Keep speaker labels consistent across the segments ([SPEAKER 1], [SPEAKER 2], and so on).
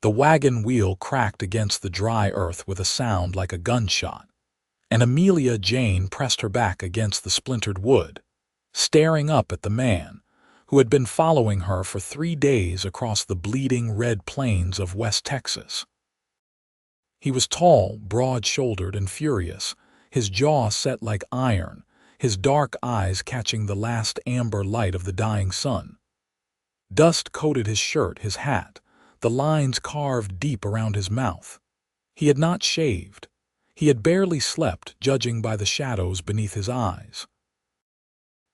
[SPEAKER 1] The wagon wheel cracked against the dry earth with a sound like a gunshot, and Amelia Jane pressed her back against the splintered wood, staring up at the man who had been following her for 3 days across the bleeding red plains of West Texas. He was tall, broad-shouldered, and furious, his jaw set like iron, his dark eyes catching the last amber light of the dying sun. Dust coated his shirt, his hat, the lines carved deep around his mouth. He had not shaved. He had barely slept, judging by the shadows beneath his eyes.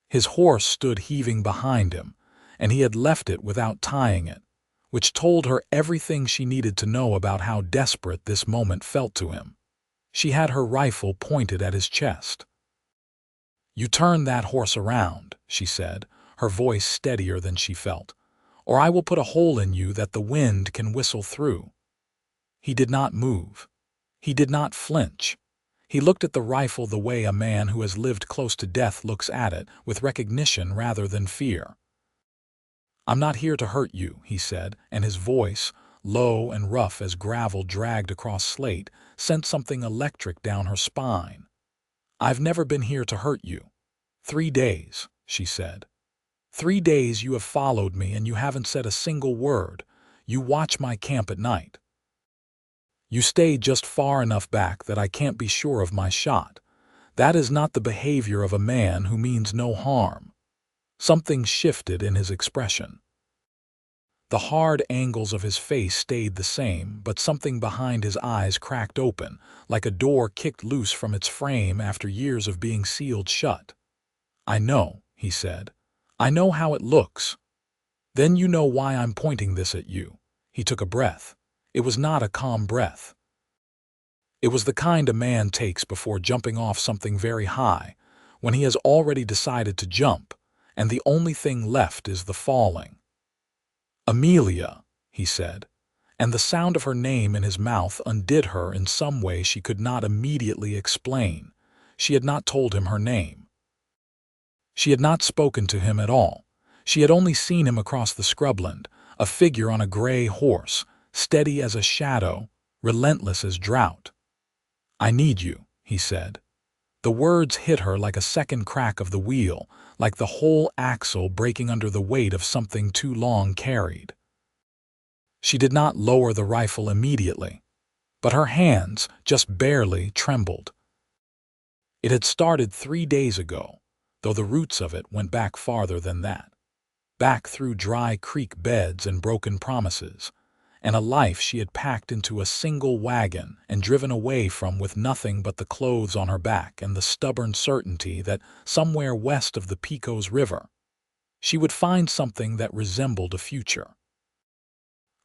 [SPEAKER 1] His horse stood heaving behind him, and he had left it without tying it, which told her everything she needed to know about how desperate this moment felt to him. She had her rifle pointed at his chest. "You turn that horse around," she said, her voice steadier than she felt, "or I will put a hole in you that the wind can whistle through." He did not move. He did not flinch. He looked at the rifle the way a man who has lived close to death looks at it, with recognition rather than fear. "I'm not here to hurt you," he said, and his voice, low and rough as gravel dragged across slate, sent something electric down her spine. "I've never been here to hurt you. 3 days," she said. 3 days you have followed me and you haven't said a single word. You watch my camp at night. You stay just far enough back that I can't be sure of my shot. That is not the behavior of a man who means no harm." Something shifted in his expression. The hard angles of his face stayed the same, but something behind his eyes cracked open, like a door kicked loose from its frame after years of being sealed shut. "I know," he said. "I know how it looks." "Then you know why I'm pointing this at you." He took a breath. It was not a calm breath. It was the kind a man takes before jumping off something very high, when he has already decided to jump, and the only thing left is the falling. "Amelia," he said, and the sound of her name in his mouth undid her in some way she could not immediately explain. She had not told him her name. She had not spoken to him at all. She had only seen him across the scrubland, a figure on a gray horse, steady as a shadow, relentless as drought. "I need you," he said. The words hit her like a second crack of the wheel, like the whole axle breaking under the weight of something too long carried. She did not lower the rifle immediately, but her hands, just barely, trembled. It had started 3 days ago, though the roots of it went back farther than that. Back through dry creek beds and broken promises, and a life she had packed into a single wagon and driven away from with nothing but the clothes on her back and the stubborn certainty that somewhere west of the Pecos River, she would find something that resembled a future.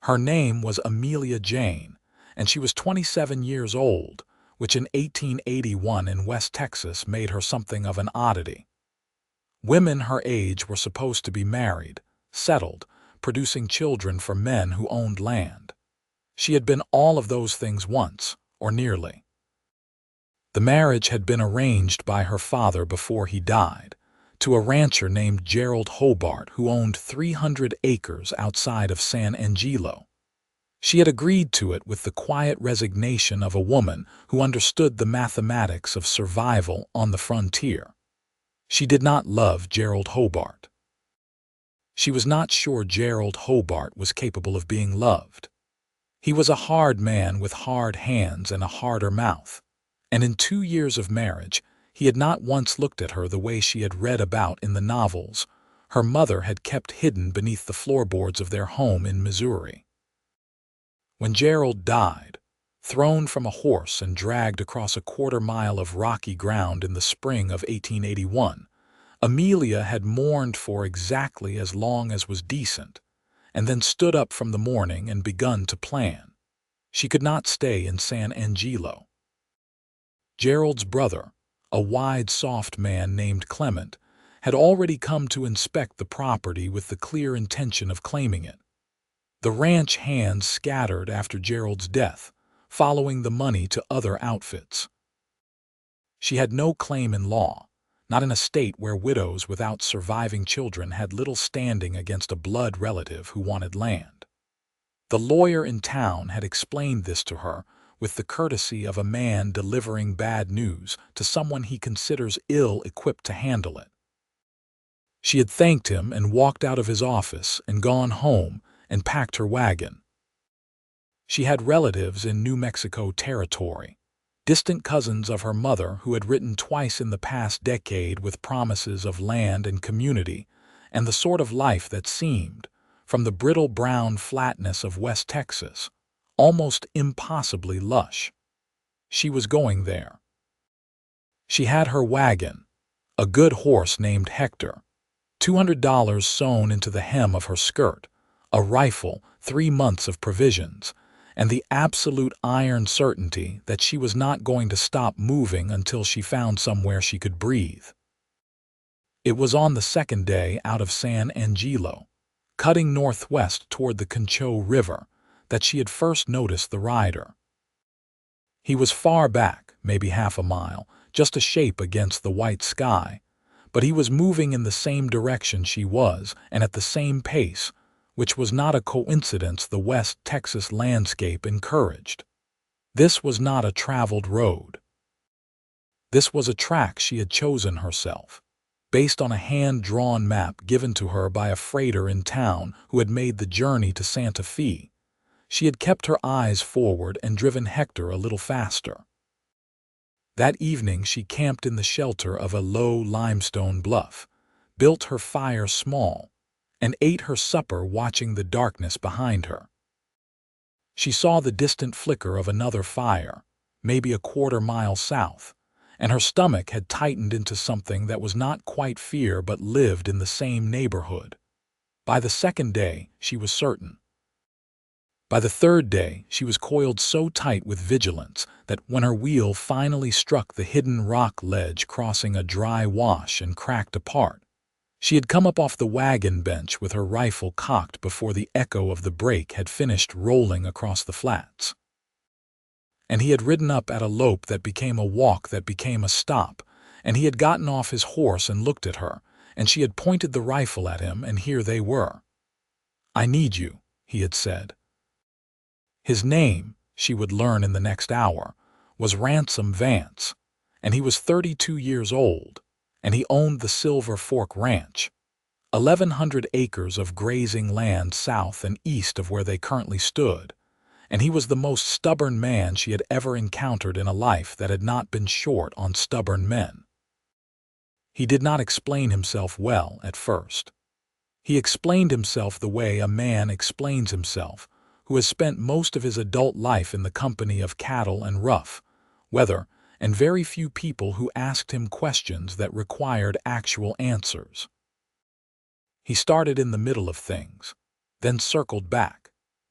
[SPEAKER 1] Her name was Amelia Jane, and she was 27 years old, which in 1881 in West Texas made her something of an oddity. Women her age were supposed to be married, settled, producing children for men who owned land. She had been all of those things once, or nearly. The marriage had been arranged by her father before he died, to a rancher named Gerald Hobart who owned 300 acres outside of San Angelo. She had agreed to it with the quiet resignation of a woman who understood the mathematics of survival on the frontier. She did not love Gerald Hobart. She was not sure Gerald Hobart was capable of being loved. He was a hard man with hard hands and a harder mouth, and in 2 years of marriage, he had not once looked at her the way she had read about in the novels her mother had kept hidden beneath the floorboards of their home in Missouri. When Gerald died, thrown from a horse and dragged across a quarter-mile of rocky ground in the spring of 1881, Amelia had mourned for exactly as long as was decent, and then stood up from the mourning and begun to plan. She could not stay in San Angelo. Gerald's brother, a wide, soft man named Clement, had already come to inspect the property with the clear intention of claiming it. The ranch hands scattered after Gerald's death, following the money to other outfits. She had no claim in law, not in a state where widows without surviving children had little standing against a blood relative who wanted land. The lawyer in town had explained this to her with the courtesy of a man delivering bad news to someone he considers ill-equipped to handle it. She had thanked him and walked out of his office and gone home and packed her wagon. She had relatives in New Mexico Territory, distant cousins of her mother who had written twice in the past decade with promises of land and community and the sort of life that seemed, from the brittle brown flatness of West Texas, almost impossibly lush. She was going there. She had her wagon, a good horse named Hector, $200 sewn into the hem of her skirt, a rifle, 3 months of provisions, and the absolute iron certainty that she was not going to stop moving until she found somewhere she could breathe. It was on the second day out of San Angelo, cutting northwest toward the Concho River, that she had first noticed the rider. He was far back, maybe half a mile, just a shape against the white sky, but he was moving in the same direction she was and at the same pace, which was not a coincidence the West Texas landscape encouraged. This was not a traveled road. This was a track she had chosen herself, based on a hand-drawn map given to her by a freighter in town who had made the journey to Santa Fe. She had kept her eyes forward and driven Hector a little faster. That evening she camped in the shelter of a low limestone bluff, built her fire small, and ate her supper watching the darkness behind her. She saw the distant flicker of another fire, maybe a quarter-mile south, and her stomach had tightened into something that was not quite fear but lived in the same neighborhood. By the second day, she was certain. By the third day, she was coiled so tight with vigilance that when her wheel finally struck the hidden rock ledge crossing a dry wash and cracked apart, she had come up off the wagon bench with her rifle cocked before the echo of the brake had finished rolling across the flats. And he had ridden up at a lope that became a walk that became a stop, and he had gotten off his horse and looked at her, and she had pointed the rifle at him, and here they were. "I need you," he had said. His name, she would learn in the next hour, was Ransom Vance, and he was 32 years old, and he owned the Silver Fork Ranch, 1,100 acres of grazing land south and east of where they currently stood, and he was the most stubborn man she had ever encountered in a life that had not been short on stubborn men. He did not explain himself well at first. He explained himself the way a man explains himself who has spent most of his adult life in the company of cattle and rough weather and very few people who asked him questions that required actual answers. He started in the middle of things, then circled back,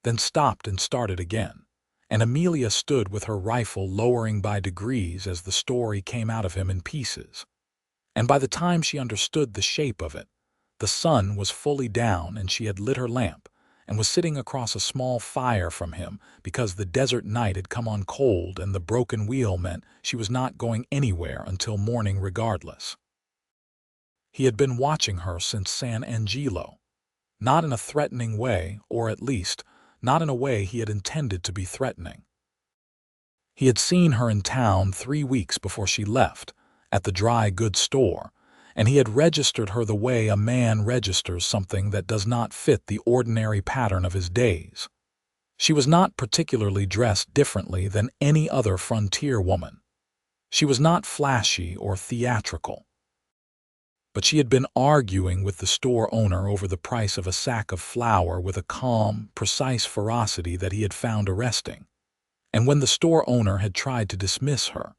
[SPEAKER 1] then stopped and started again, and Amelia stood with her rifle lowering by degrees as the story came out of him in pieces. And by the time she understood the shape of it, the sun was fully down and she had lit her lamp and was sitting across a small fire from him because the desert night had come on cold and the broken wheel meant she was not going anywhere until morning regardless. He had been watching her since San Angelo, not in a threatening way, or at least, not in a way he had intended to be threatening. He had seen her in town 3 weeks before she left, at the dry goods store, and he had registered her the way a man registers something that does not fit the ordinary pattern of his days. She was not particularly dressed differently than any other frontier woman. She was not flashy or theatrical. But she had been arguing with the store owner over the price of a sack of flour with a calm, precise ferocity that he had found arresting. And when the store owner had tried to dismiss her,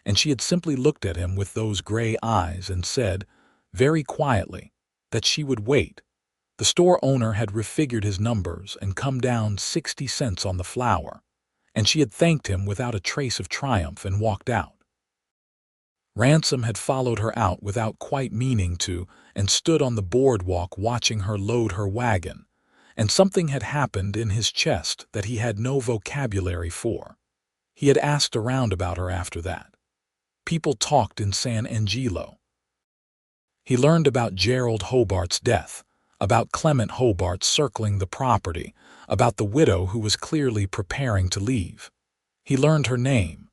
[SPEAKER 1] and she had simply looked at him with those gray eyes and said, very quietly, that she would wait, the store owner had refigured his numbers and come down 60 cents on the flour, and she had thanked him without a trace of triumph and walked out. Ransom had followed her out without quite meaning to and stood on the boardwalk watching her load her wagon, and something had happened in his chest that he had no vocabulary for. He had asked around about her after that. People talked in San Angelo. He learned about Gerald Hobart's death, about Clement Hobart circling the property, about the widow who was clearly preparing to leave. He learned her name.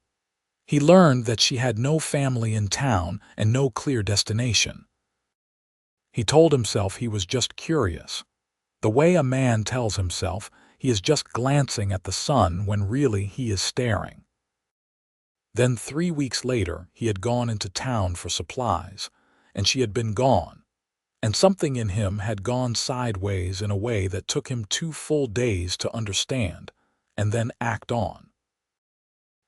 [SPEAKER 1] He learned that she had no family in town and no clear destination. He told himself he was just curious. The way a man tells himself he is just glancing at the sun when really he is staring. Then 3 weeks later he had gone into town for supplies, and she had been gone, and something in him had gone sideways in a way that took him 2 full days to understand and then act on.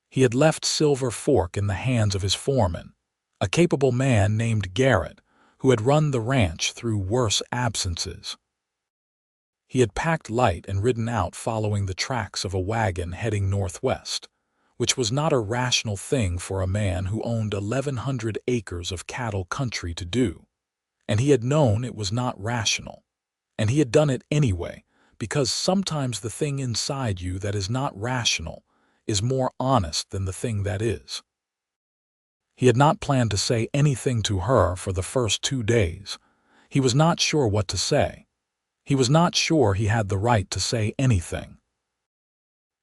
[SPEAKER 1] He had left Silver Fork in the hands of his foreman, a capable man named Garrett, who had run the ranch through worse absences. He had packed light and ridden out following the tracks of a wagon heading northwest, which was not a rational thing for a man who owned 1,100 acres of cattle country to do. And he had known it was not rational. And he had done it anyway, because sometimes the thing inside you that is not rational is more honest than the thing that is. He had not planned to say anything to her for the first 2 days. He was not sure what to say. He was not sure he had the right to say anything.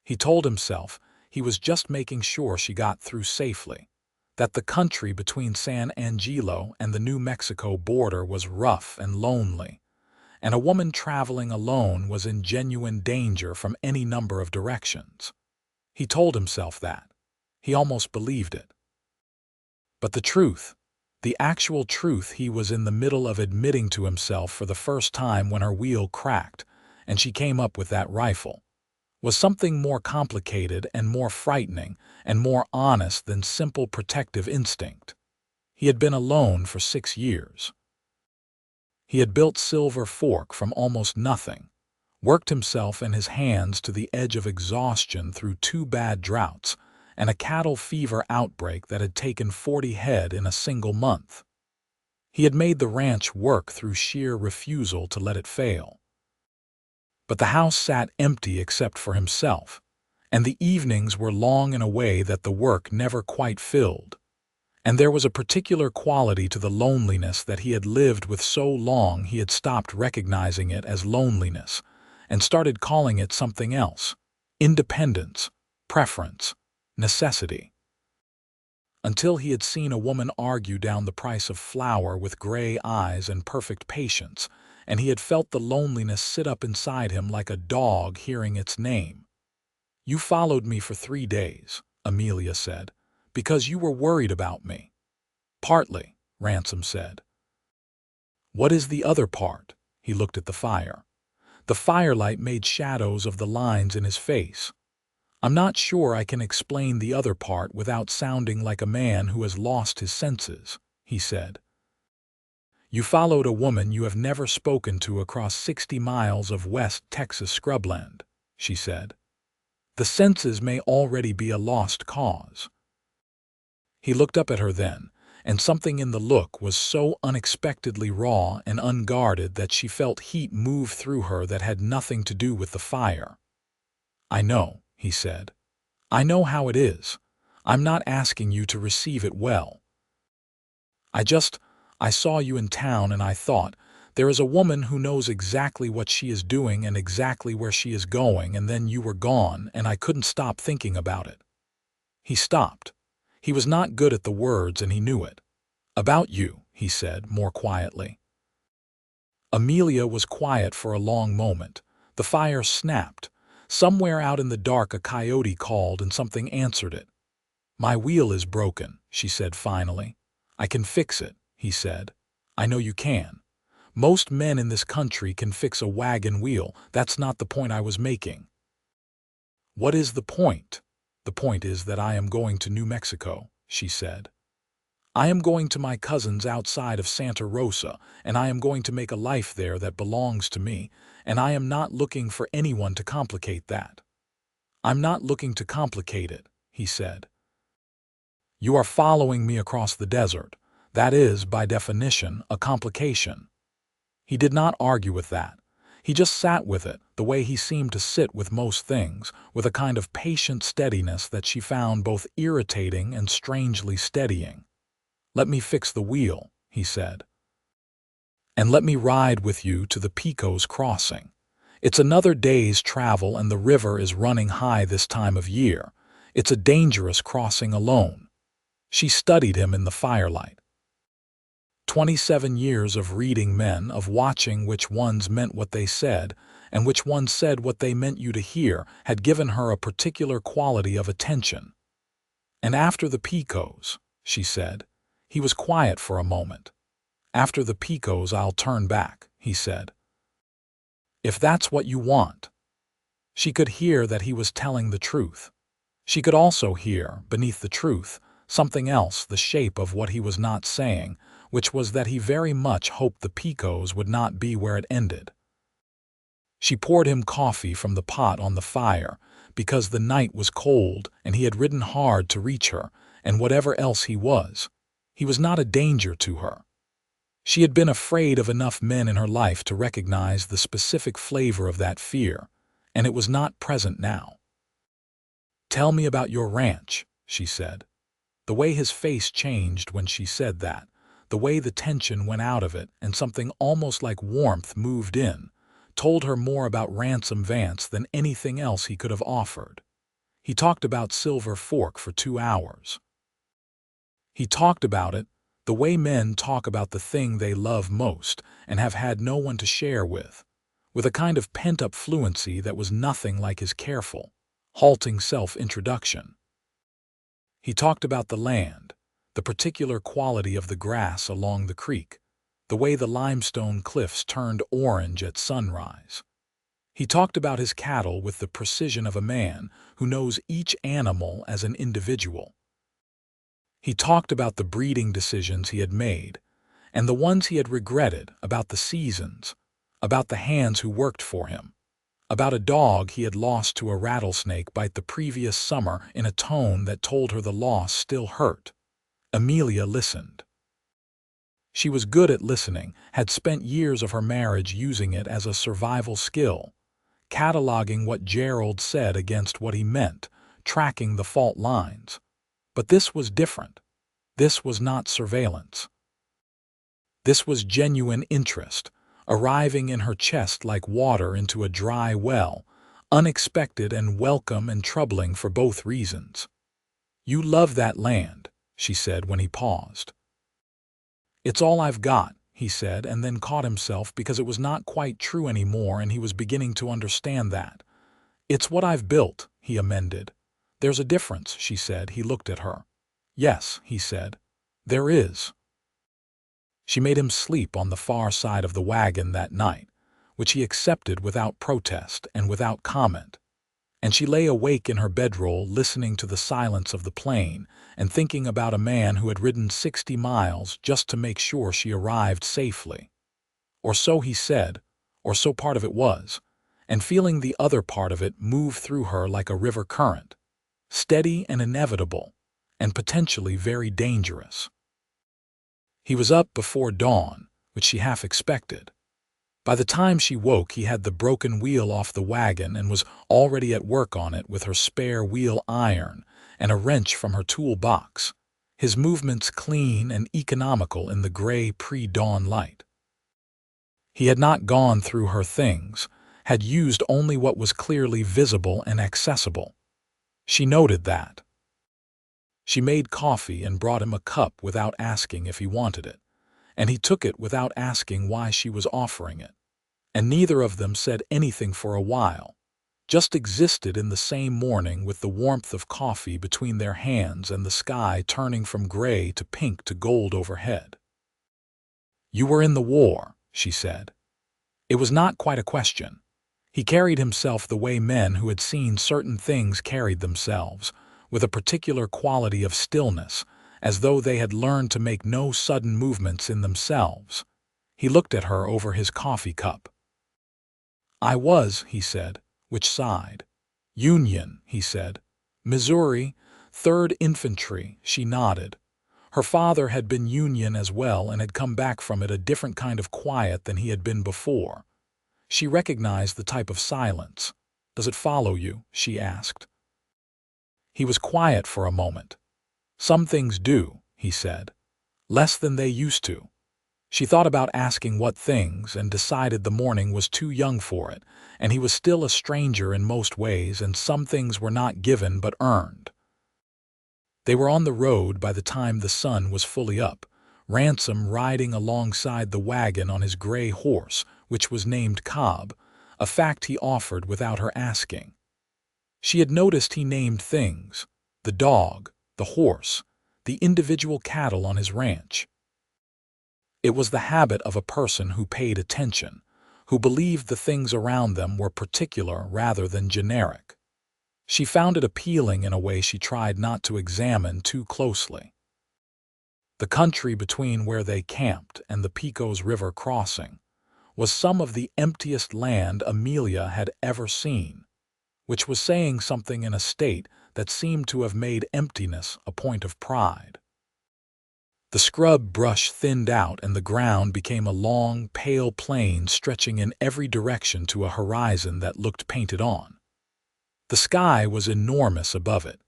[SPEAKER 1] He told himself he was just making sure she got through safely, that the country between San Angelo and the New Mexico border was rough and lonely, and a woman traveling alone was in genuine danger from any number of directions. He told himself that. He almost believed it. But the truth, the actual truth he was in the middle of admitting to himself for the first time when her wheel cracked and she came up with that rifle, was something more complicated and more frightening and more honest than simple protective instinct. He had been alone for 6 years. He had built Silver Fork from almost nothing, worked himself and his hands to the edge of exhaustion through 2 bad droughts and a cattle fever outbreak that had taken 40 head in a single month. He had made the ranch work through sheer refusal to let it fail. But the house sat empty except for himself, and the evenings were long in a way that the work never quite filled. And there was a particular quality to the loneliness that he had lived with so long he had stopped recognizing it as loneliness and started calling it something else: independence, preference, necessity. Until he had seen a woman argue down the price of flour with gray eyes and perfect patience, and he had felt the loneliness sit up inside him like a dog hearing its name. "You followed me for 3 days," Amelia said, "because you were worried about me." "Partly," Ransom said. "What is the other part?" He looked at the fire. The firelight made shadows of the lines in his face. "I'm not sure I can explain the other part without sounding like a man who has lost his senses," he said. "You followed a woman you have never spoken to across 60 miles of West Texas scrubland," she said. "The senses may already be a lost cause." He looked up at her then, and something in the look was so unexpectedly raw and unguarded that she felt heat move through her that had nothing to do with the fire. "I know," he said. "I know how it is. I'm not asking you to receive it well. I saw you in town and I thought, there is a woman who knows exactly what she is doing and exactly where she is going, and then you were gone and I couldn't stop thinking about it." He stopped. He was not good at the words and he knew it. "About you," he said more quietly. Amelia was quiet for a long moment. The fire snapped. Somewhere out in the dark a coyote called and something answered it. "My wheel is broken," she said finally. "I can fix it," he said. "I know you can. Most men in this country can fix a wagon wheel. That's not the point I was making." "What is the point?" "The point is that I am going to New Mexico," she said. "I am going to my cousins outside of Santa Rosa, and I am going to make a life there that belongs to me, and I am not looking for anyone to complicate that." "I'm not looking to complicate it," he said. "You are following me across the desert. That is, by definition, a complication." He did not argue with that. He just sat with it, the way he seemed to sit with most things, with a kind of patient steadiness that she found both irritating and strangely steadying. "Let me fix the wheel," he said. And let me ride with you to the Picos crossing. It's another day's travel and the river is running high this time of year. It's a dangerous crossing alone. She studied him in the firelight. 27 years of reading men, of watching which ones meant what they said, and which ones said what they meant you to hear, had given her a particular quality of attention. And after the Picos, she said. He was quiet for a moment. After the Picos I'll turn back, he said. If that's what you want. She could hear that he was telling the truth. She could also hear, beneath the truth, something else, the shape of what he was not saying, which was that he very much hoped the Picos would not be where it ended. She poured him coffee from the pot on the fire, because the night was cold and he had ridden hard to reach her, and whatever else he was not a danger to her. She had been afraid of enough men in her life to recognize the specific flavor of that fear, and it was not present now. "Tell me about your ranch," she said. The way his face changed when she said that, the way the tension went out of it and something almost like warmth moved in, told her more about Ransom Vance than anything else he could have offered. He talked about Silver Fork for 2 hours. He talked about it the way men talk about the thing they love most and have had no one to share with a kind of pent-up fluency that was nothing like his careful, halting self-introduction. He talked about the land, the particular quality of the grass along the creek, the way the limestone cliffs turned orange at sunrise. He talked about his cattle with the precision of a man who knows each animal as an individual. He talked about the breeding decisions he had made, and the ones he had regretted, about the seasons, about the hands who worked for him, about a dog he had lost to a rattlesnake bite the previous summer in a tone that told her the loss still hurt. Amelia listened. She was good at listening, had spent years of her marriage using it as a survival skill, cataloging what Gerald said against what he meant, tracking the fault lines. But this was different. This was not surveillance. This was genuine interest, arriving in her chest like water into a dry well, unexpected and welcome and troubling for both reasons. "You love that land," she said when he paused. "It's all I've got," he said, and then caught himself because it was not quite true anymore and he was beginning to understand that. "It's what I've built," he amended. "There's a difference," she said. He looked at her. "Yes," he said, "there is." She made him sleep on the far side of the wagon that night, which he accepted without protest and without comment. And she lay awake in her bedroll listening to the silence of the plain and thinking about a man who had ridden 60 miles just to make sure she arrived safely. Or so he said, or so part of it was, and feeling the other part of it move through her like a river current, steady and inevitable, and potentially very dangerous. He was up before dawn, which she half expected. By the time she woke, he had the broken wheel off the wagon and was already at work on it with her spare wheel iron and a wrench from her toolbox, his movements clean and economical in the gray pre-dawn light. He had not gone through her things, had used only what was clearly visible and accessible. She noted that. She made coffee and brought him a cup without asking if he wanted it, and he took it without asking why she was offering it. And neither of them said anything for a while, just existed in the same morning with the warmth of coffee between their hands and the sky turning from gray to pink to gold overhead. "You were in the war," she said. It was not quite a question. He carried himself the way men who had seen certain things carried themselves, with a particular quality of stillness, as though they had learned to make no sudden movements in themselves. He looked at her over his coffee cup. "I was," he said. "Which side?" "Union," he said. "Missouri, 3rd Infantry," she nodded. Her father had been Union as well and had come back from it a different kind of quiet than he had been before. She recognized the type of silence. "Does it follow you?" she asked. He was quiet for a moment. "Some things do," he said. "Less than they used to." She thought about asking what things and decided the morning was too young for it, and he was still a stranger in most ways, and some things were not given but earned. They were on the road by the time the sun was fully up, Ransom riding alongside the wagon on his gray horse, which was named Cobb, a fact he offered without her asking. She had noticed he named things: the dog, the horse, the individual cattle on his ranch. It was the habit of a person who paid attention, who believed the things around them were particular rather than generic. She found it appealing in a way she tried not to examine too closely. The country between where they camped and the Pecos River crossing was some of the emptiest land Amelia had ever seen, which was saying something in a state that seemed to have made emptiness a point of pride. The scrub brush thinned out and the ground became a long, pale plain stretching in every direction to a horizon that looked painted on. The sky was enormous above it,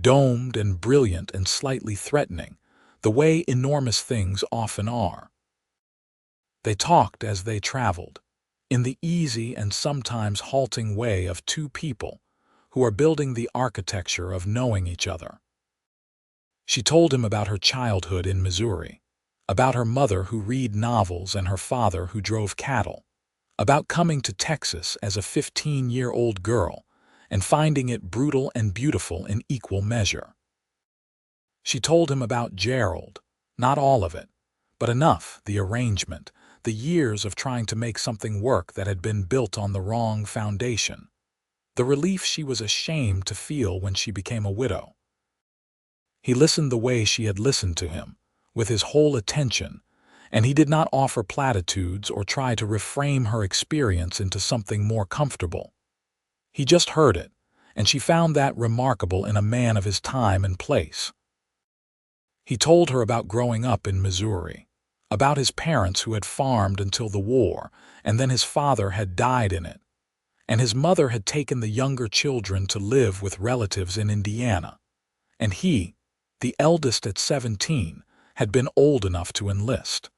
[SPEAKER 1] domed and brilliant and slightly threatening, the way enormous things often are. They talked as they traveled, in the easy and sometimes halting way of two people who are building the architecture of knowing each other. She told him about her childhood in Missouri, about her mother who read novels and her father who drove cattle, about coming to Texas as a 15-year-old girl and finding it brutal and beautiful in equal measure. She told him about Gerald, not all of it, but enough, the arrangement, the years of trying to make something work that had been built on the wrong foundation, the relief she was ashamed to feel when she became a widow. He listened the way she had listened to him, with his whole attention, and he did not offer platitudes or try to reframe her experience into something more comfortable. He just heard it, and she found that remarkable in a man of his time and place. He told her about growing up in Missouri, about his parents who had farmed until the war, and then his father had died in it, and his mother had taken the younger children to live with relatives in Indiana, and he, the eldest at 17, had been old enough to enlist.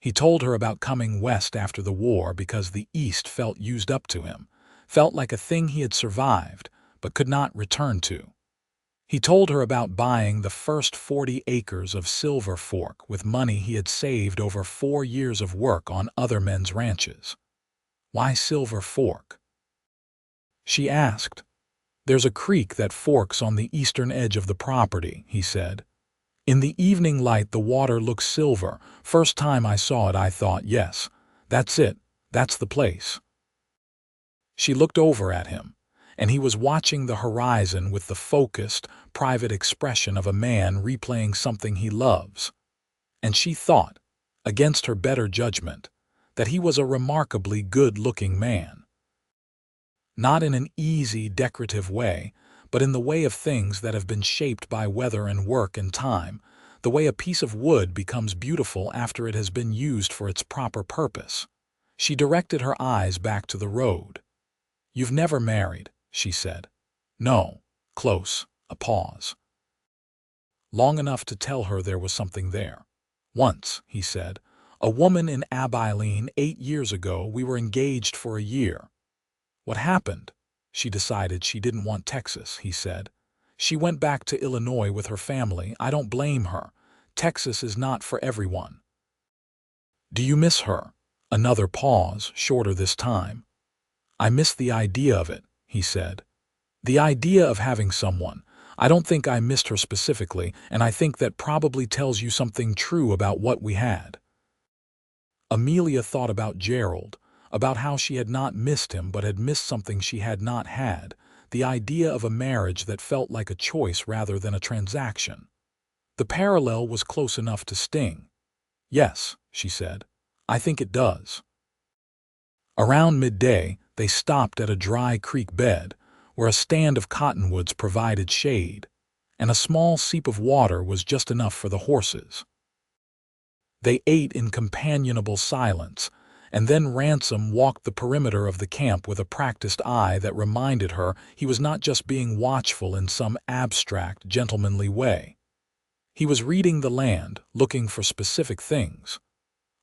[SPEAKER 1] He told her about coming west after the war because the East felt used up to him, felt like a thing he had survived but could not return to. He told her about buying the first 40 acres of Silver Fork with money he had saved over 4 years of work on other men's ranches. Why Silver Fork? She asked. There's a creek that forks on the eastern edge of the property, he said. In the evening light the water looks silver. First time I saw it I thought, yes, that's it, that's the place. She looked over at him, and he was watching the horizon with the focused, private expression of a man replaying something he loves. And she thought, against her better judgment, that he was a remarkably good-looking man. Not in an easy, decorative way, but in the way of things that have been shaped by weather and work and time, the way a piece of wood becomes beautiful after it has been used for its proper purpose. She directed her eyes back to the road. You've never married, she said. No. Close. A pause. Long enough to tell her there was something there. Once, he said, a woman in Abilene 8 years ago, we were engaged for a year. What happened? She decided she didn't want Texas, he said. She went back to Illinois with her family. I don't blame her. Texas is not for everyone. Do you miss her? Another pause, shorter this time. I miss the idea of it, he said. The idea of having someone. I don't think I missed her specifically, and I think that probably tells you something true about what we had. Amelia thought about Gerald, about how she had not missed him but had missed something she had not had, the idea of a marriage that felt like a choice rather than a transaction. The parallel was close enough to sting. Yes, she said, I think it does. Around midday, they stopped at a dry creek bed, where a stand of cottonwoods provided shade, and a small seep of water was just enough for the horses. They ate in companionable silence, and then Ransom walked the perimeter of the camp with a practiced eye that reminded her he was not just being watchful in some abstract, gentlemanly way. He was reading the land, looking for specific things.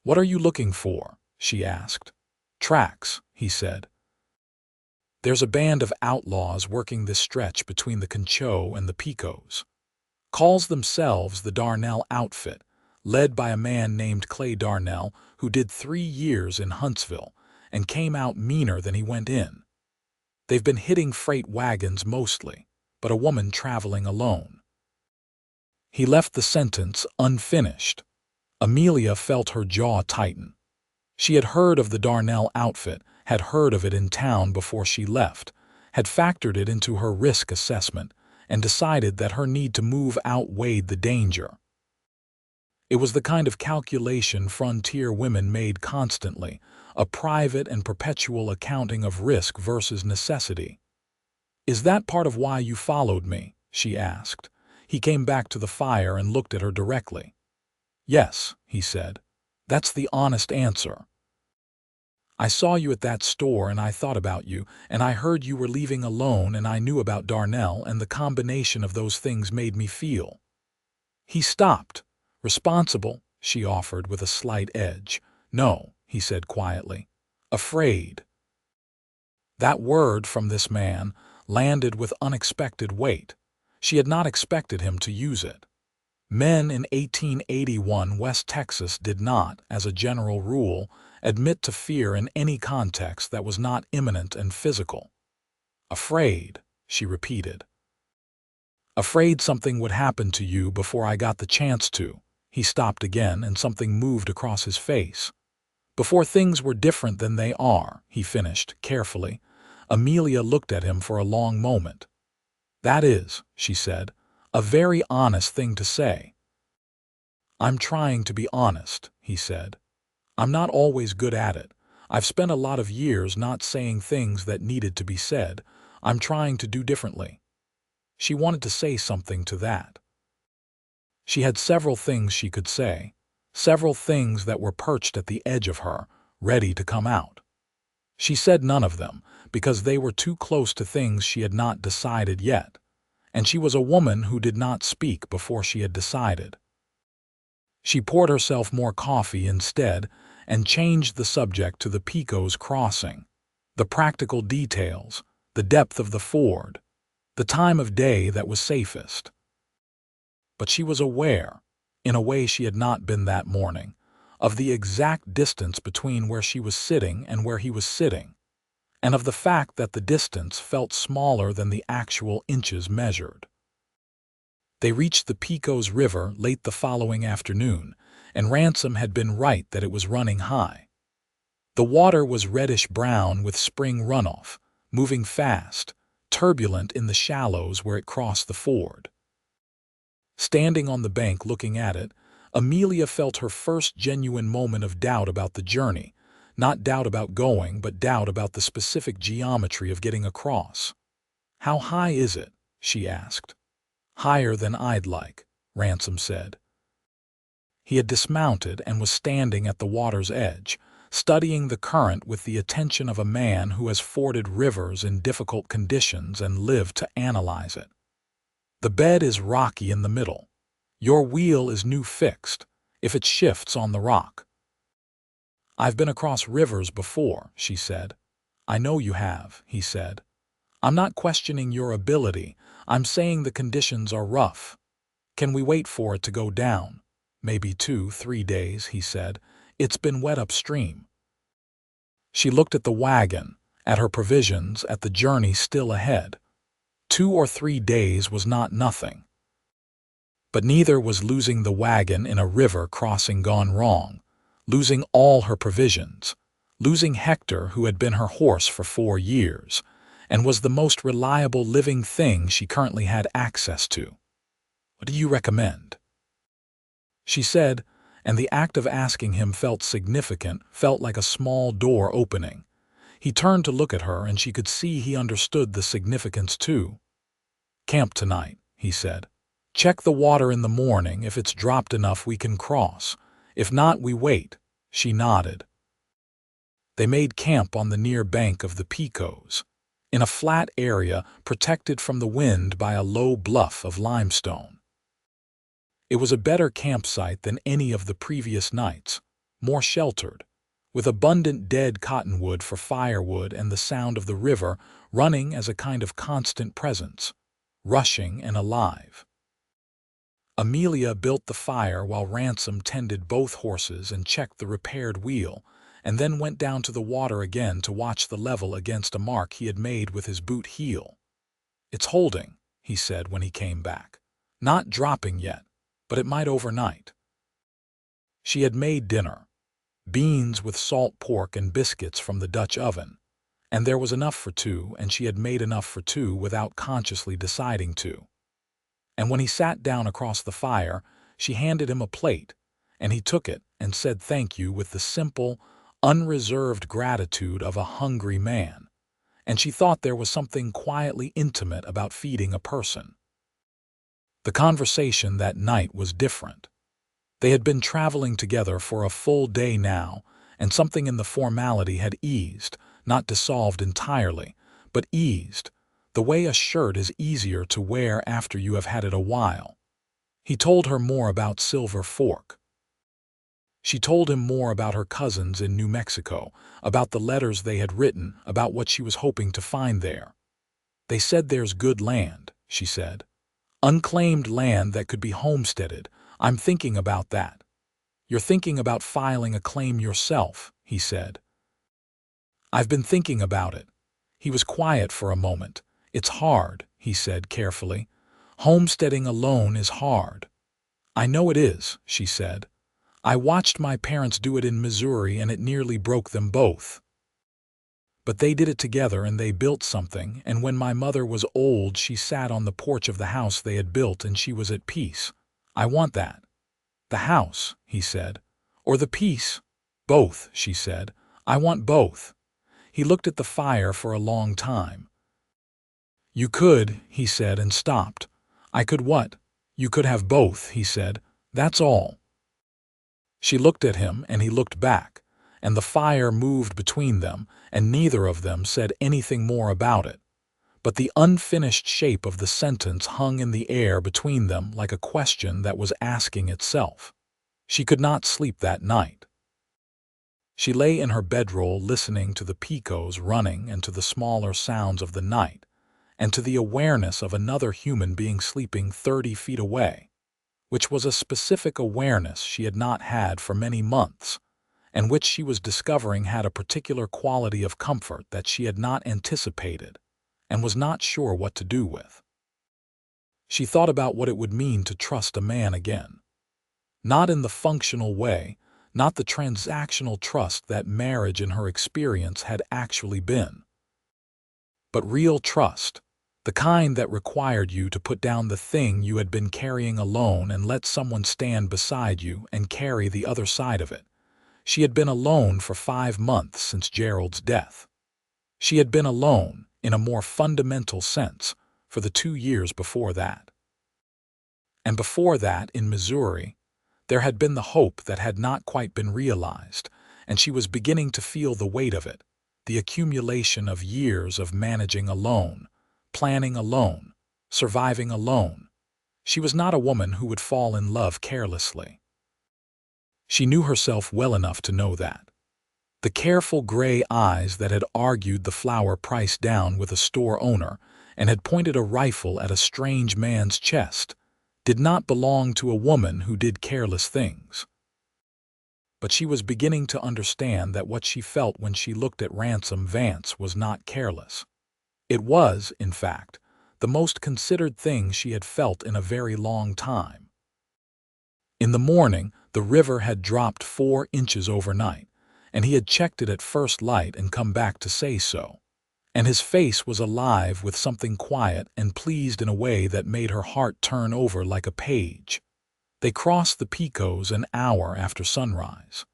[SPEAKER 1] "What are you looking for?" she asked. "Tracks," he said. "There's a band of outlaws working this stretch between the Concho and the Picos. Calls themselves the Darnell Outfit, led by a man named Clay Darnell who did 3 years in Huntsville and came out meaner than he went in. They've been hitting freight wagons mostly, but a woman traveling alone." He left the sentence unfinished. Amelia felt her jaw tighten. She had heard of the Darnell Outfit, had heard of it in town before she left, had factored it into her risk assessment, and decided that her need to move outweighed the danger. It was the kind of calculation frontier women made constantly, a private and perpetual accounting of risk versus necessity. "Is that part of why you followed me?" she asked. He came back to the fire and looked at her directly. "Yes," he said. "That's the honest answer. I saw you at that store and I thought about you, and I heard you were leaving alone, and I knew about Darnell, and the combination of those things made me feel." He stopped. "Responsible," she offered with a slight edge. "No," he said quietly. "Afraid." That word from this man landed with unexpected weight. She had not expected him to use it. Men in 1881 West Texas did not, as a general rule, admit to fear in any context that was not imminent and physical. "Afraid," she repeated. "Afraid something would happen to you before I got the chance to." He stopped again, and something moved across his face. "Before things were different than they are," he finished carefully. Amelia looked at him for a long moment. "That is," she said, "a very honest thing to say." "I'm trying to be honest," he said. "I'm not always good at it. I've spent a lot of years not saying things that needed to be said. I'm trying to do differently." She wanted to say something to that. She had several things she could say, several things that were perched at the edge of her, ready to come out. She said none of them, because they were too close to things she had not decided yet, and she was a woman who did not speak before she had decided. She poured herself more coffee instead and changed the subject to the Picos crossing, the practical details, the depth of the ford, the time of day that was safest. But she was aware, in a way she had not been that morning, of the exact distance between where she was sitting and where he was sitting, and of the fact that the distance felt smaller than the actual inches measured. They reached the Pecos River late the following afternoon, and Ransom had been right that it was running high. The water was reddish-brown with spring runoff, moving fast, turbulent in the shallows where it crossed the ford. Standing on the bank looking at it, Amelia felt her first genuine moment of doubt about the journey, not doubt about going, but doubt about the specific geometry of getting across. "How high is it?" she asked. "Higher than I'd like," Ransom said. He had dismounted and was standing at the water's edge, studying the current with the attention of a man who has forded rivers in difficult conditions and lived to analyze it. "The bed is rocky in the middle. Your wheel is new fixed, if it shifts on the rock." "I've been across rivers before," she said. "I know you have," he said. "I'm not questioning your ability. I'm saying the conditions are rough. Can we wait for it to go down? Maybe 2-3 days," he said. "It's been wet upstream." She looked at the wagon, at her provisions, at the journey still ahead. 2 or 3 days was not nothing. But neither was losing the wagon in a river crossing gone wrong, losing all her provisions, losing Hector, who had been her horse for 4 years, and was the most reliable living thing she currently had access to. "What do you recommend?" she said, and the act of asking him felt significant, felt like a small door opening. He turned to look at her, and she could see he understood the significance too. "Camp tonight," he said. "Check the water in the morning. If it's dropped enough, we can cross. If not, we wait." She nodded. They made camp on the near bank of the Pecos, in a flat area protected from the wind by a low bluff of limestone. It was a better campsite than any of the previous nights, more sheltered, with abundant dead cottonwood for firewood and the sound of the river running as a kind of constant presence, rushing and alive. Amelia built the fire while Ransom tended both horses and checked the repaired wheel, and then went down to the water again to watch the level against a mark he had made with his boot heel. "It's holding," he said when he came back. "Not dropping yet, but it might overnight." She had made dinner, beans with salt pork and biscuits from the Dutch oven, and there was enough for two, and she had made enough for two without consciously deciding to. And when he sat down across the fire, she handed him a plate, and he took it and said thank you with the simple, unreserved gratitude of a hungry man, and she thought there was something quietly intimate about feeding a person. The conversation that night was different. They had been traveling together for a full day now, and something in the formality had eased, not dissolved entirely, but eased, the way a shirt is easier to wear after you have had it a while. He told her more about Silver Fork. She told him more about her cousins in New Mexico, about the letters they had written, about what she was hoping to find there. "They said there's good land," she said. "Unclaimed land that could be homesteaded. I'm thinking about that." "You're thinking about filing a claim yourself," he said. "I've been thinking about it." He was quiet for a moment. "It's hard," he said carefully. "Homesteading alone is hard." "I know it is," she said. "I watched my parents do it in Missouri and it nearly broke them both. But they did it together and they built something, and when my mother was old she sat on the porch of the house they had built and she was at peace. I want that." "The house," he said. "Or the peace?" "Both," she said. "I want both." He looked at the fire for a long time. "You could," he said, and stopped. "I could what?" "You could have both," he said. "That's all." She looked at him and he looked back, and the fire moved between them, and neither of them said anything more about it. But the unfinished shape of the sentence hung in the air between them like a question that was asking itself. She could not sleep that night. She lay in her bedroll listening to the picos running and to the smaller sounds of the night, and to the awareness of another human being sleeping 30 feet away, which was a specific awareness she had not had for many months, and which she was discovering had a particular quality of comfort that she had not anticipated and was not sure what to do with. She thought about what it would mean to trust a man again. Not in the functional way, not the transactional trust that marriage in her experience had actually been, but real trust, the kind that required you to put down the thing you had been carrying alone and let someone stand beside you and carry the other side of it. She had been alone for 5 months since Gerald's death. She had been alone, in a more fundamental sense, for the 2 years before that. And before that, in Missouri, there had been the hope that had not quite been realized, and she was beginning to feel the weight of it, the accumulation of years of managing alone, planning alone, surviving alone. She was not a woman who would fall in love carelessly. She knew herself well enough to know that. The careful gray eyes that had argued the flour price down with a store owner and had pointed a rifle at a strange man's chest did not belong to a woman who did careless things. But she was beginning to understand that what she felt when she looked at Ransom Vance was not careless. It was, in fact, the most considered thing she had felt in a very long time. In the morning, the river had dropped 4 inches overnight, and he had checked it at first light and come back to say so. And his face was alive with something quiet and pleased in a way that made her heart turn over like a page. They crossed the Pecos an hour after sunrise.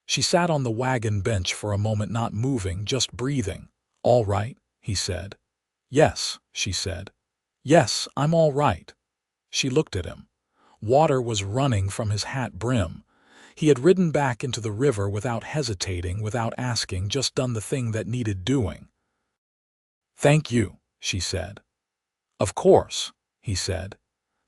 [SPEAKER 1] She sat on the wagon bench for a moment, not moving, just breathing. "All right," he said. "Yes," she said. "Yes, I'm all right." She looked at him. Water was running from his hat brim. He had ridden back into the river without hesitating, without asking, just done the thing that needed doing. "Thank you," she said. "Of course," he said.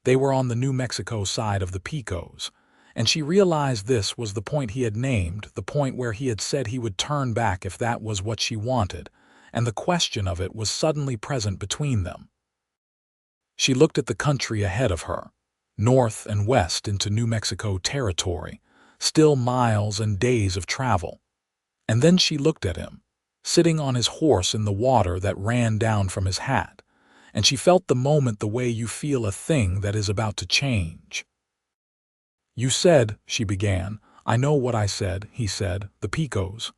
[SPEAKER 1] They were on the New Mexico side of the Pecos, and she realized this was the point he had named, the point where he had said he would turn back if that was what she wanted, and the question of it was suddenly present between them. She looked at the country ahead of her, north and west into New Mexico territory, still miles and days of travel. And then she looked at him, sitting on his horse in the water that ran down from his hat, and she felt the moment the way you feel a thing that is about to change. "You said," she began. "I know what I said," he said, "the Pecos."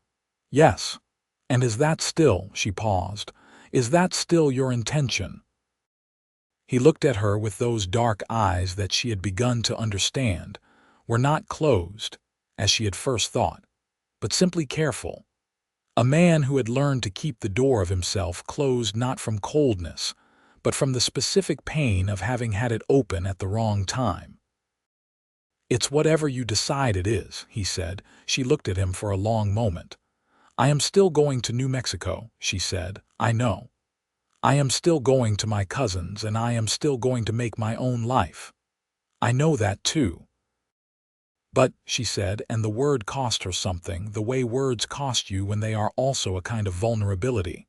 [SPEAKER 1] "Yes. And is that still," she paused, "is that still your intention?" He looked at her with those dark eyes that she had begun to understand were not closed, as she had first thought, but simply careful. A man who had learned to keep the door of himself closed not from coldness, but from the specific pain of having had it open at the wrong time. "It's whatever you decide it is," he said. She looked at him for a long moment. "I am still going to New Mexico," she said. "I know. I am still going to my cousins, and I am still going to make my own life. I know that too." "But," she said, and the word cost her something, the way words cost you when they are also a kind of vulnerability.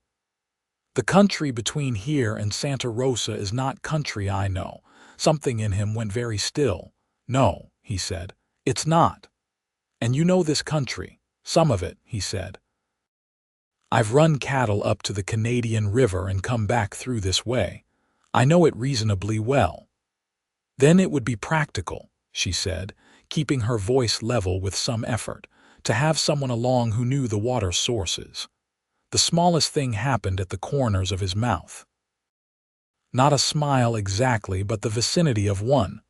[SPEAKER 1] "The country between here and Santa Rosa is not country, I know." Something in him went very still. "No," he said, "it's not. And you know this country, some of it," he said. "I've run cattle up to the Canadian River and come back through this way. I know it reasonably well." "Then it would be practical," she said, keeping her voice level with some effort, "to have someone along who knew the water sources." The smallest thing happened at the corners of his mouth. Not a smile exactly, but the vicinity of one.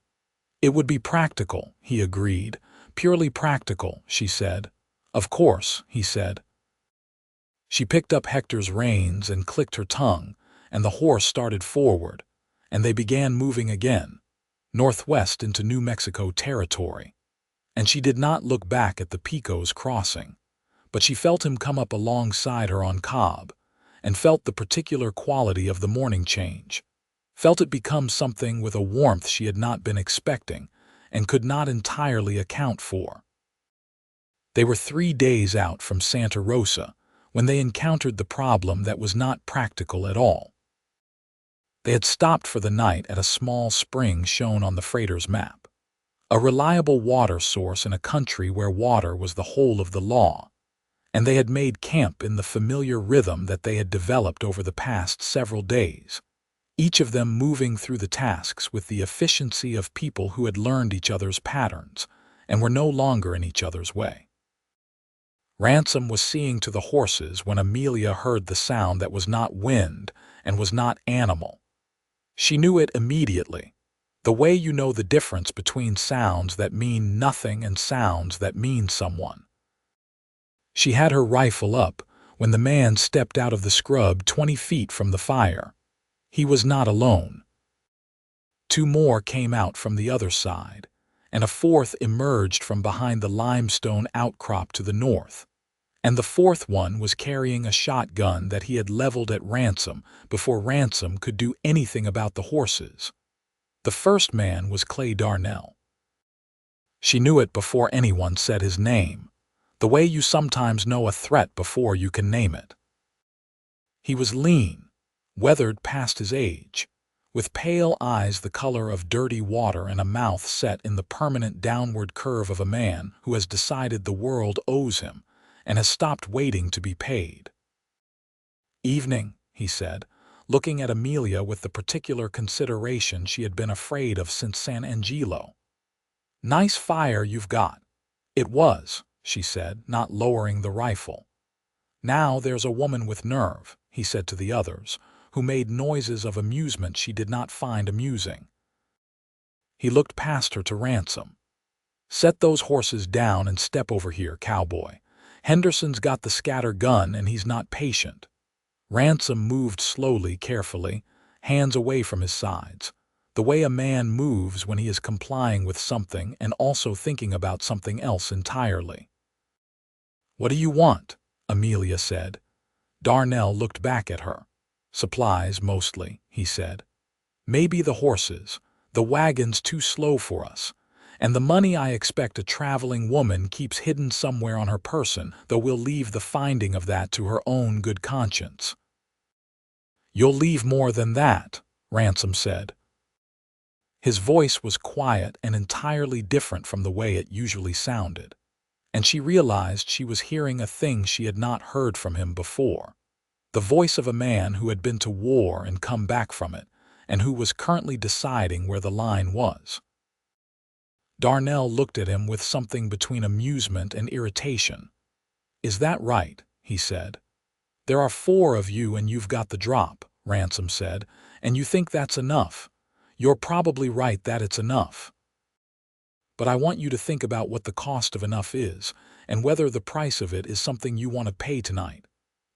[SPEAKER 1] "It would be practical," he agreed. "Purely practical," she said. "Of course," he said. She picked up Hector's reins and clicked her tongue, and the horse started forward, and they began moving again, northwest into New Mexico territory. And she did not look back at the Pecos crossing, but she felt him come up alongside her on Cobb, and felt the particular quality of the morning change, felt it become something with a warmth she had not been expecting and could not entirely account for. They were 3 days out from Santa Rosa when they encountered the problem that was not practical at all. They had stopped for the night at a small spring shown on the freighter's map, a reliable water source in a country where water was the whole of the law, and they had made camp in the familiar rhythm that they had developed over the past several days, each of them moving through the tasks with the efficiency of people who had learned each other's patterns and were no longer in each other's way. Ransom was seeing to the horses when Amelia heard the sound that was not wind and was not animal. She knew it immediately, the way you know the difference between sounds that mean nothing and sounds that mean someone. She had her rifle up when the man stepped out of the scrub 20 feet from the fire. He was not alone. 2 more came out from the other side, and a 4th emerged from behind the limestone outcrop to the north, and the 4th one was carrying a shotgun that he had leveled at Ransom before Ransom could do anything about the horses. The first man was Clay Darnell. She knew it before anyone said his name, the way you sometimes know a threat before you can name it. He was lean, weathered past his age, with pale eyes the color of dirty water and a mouth set in the permanent downward curve of a man who has decided the world owes him and has stopped waiting to be paid. "Evening," he said, looking at Amelia with the particular consideration she had been afraid of since San Angelo. "Nice fire you've got." "It was," she said, not lowering the rifle. "Now there's a woman with nerve," he said to the others, who made noises of amusement she did not find amusing. He looked past her to Ransom. "Set those horses down and step over here, cowboy. Henderson's got the scatter gun and he's not patient." Ransom moved slowly, carefully, hands away from his sides, the way a man moves when he is complying with something and also thinking about something else entirely. "What do you want?" Amelia said. Darnell looked back at her. "Supplies, mostly," he said. "Maybe the horses. The wagon's too slow for us, and the money I expect a traveling woman keeps hidden somewhere on her person, though we'll leave the finding of that to her own good conscience." "You'll leave more than that," Ransom said. His voice was quiet and entirely different from the way it usually sounded, and she realized she was hearing a thing she had not heard from him before. The voice of a man who had been to war and come back from it, and who was currently deciding where the line was. Darnell looked at him with something between amusement and irritation. "Is that right?" he said. "There are 4 of you and you've got the drop," Ransom said, "and you think that's enough. You're probably right that it's enough. But I want you to think about what the cost of enough is, and whether the price of it is something you want to pay tonight."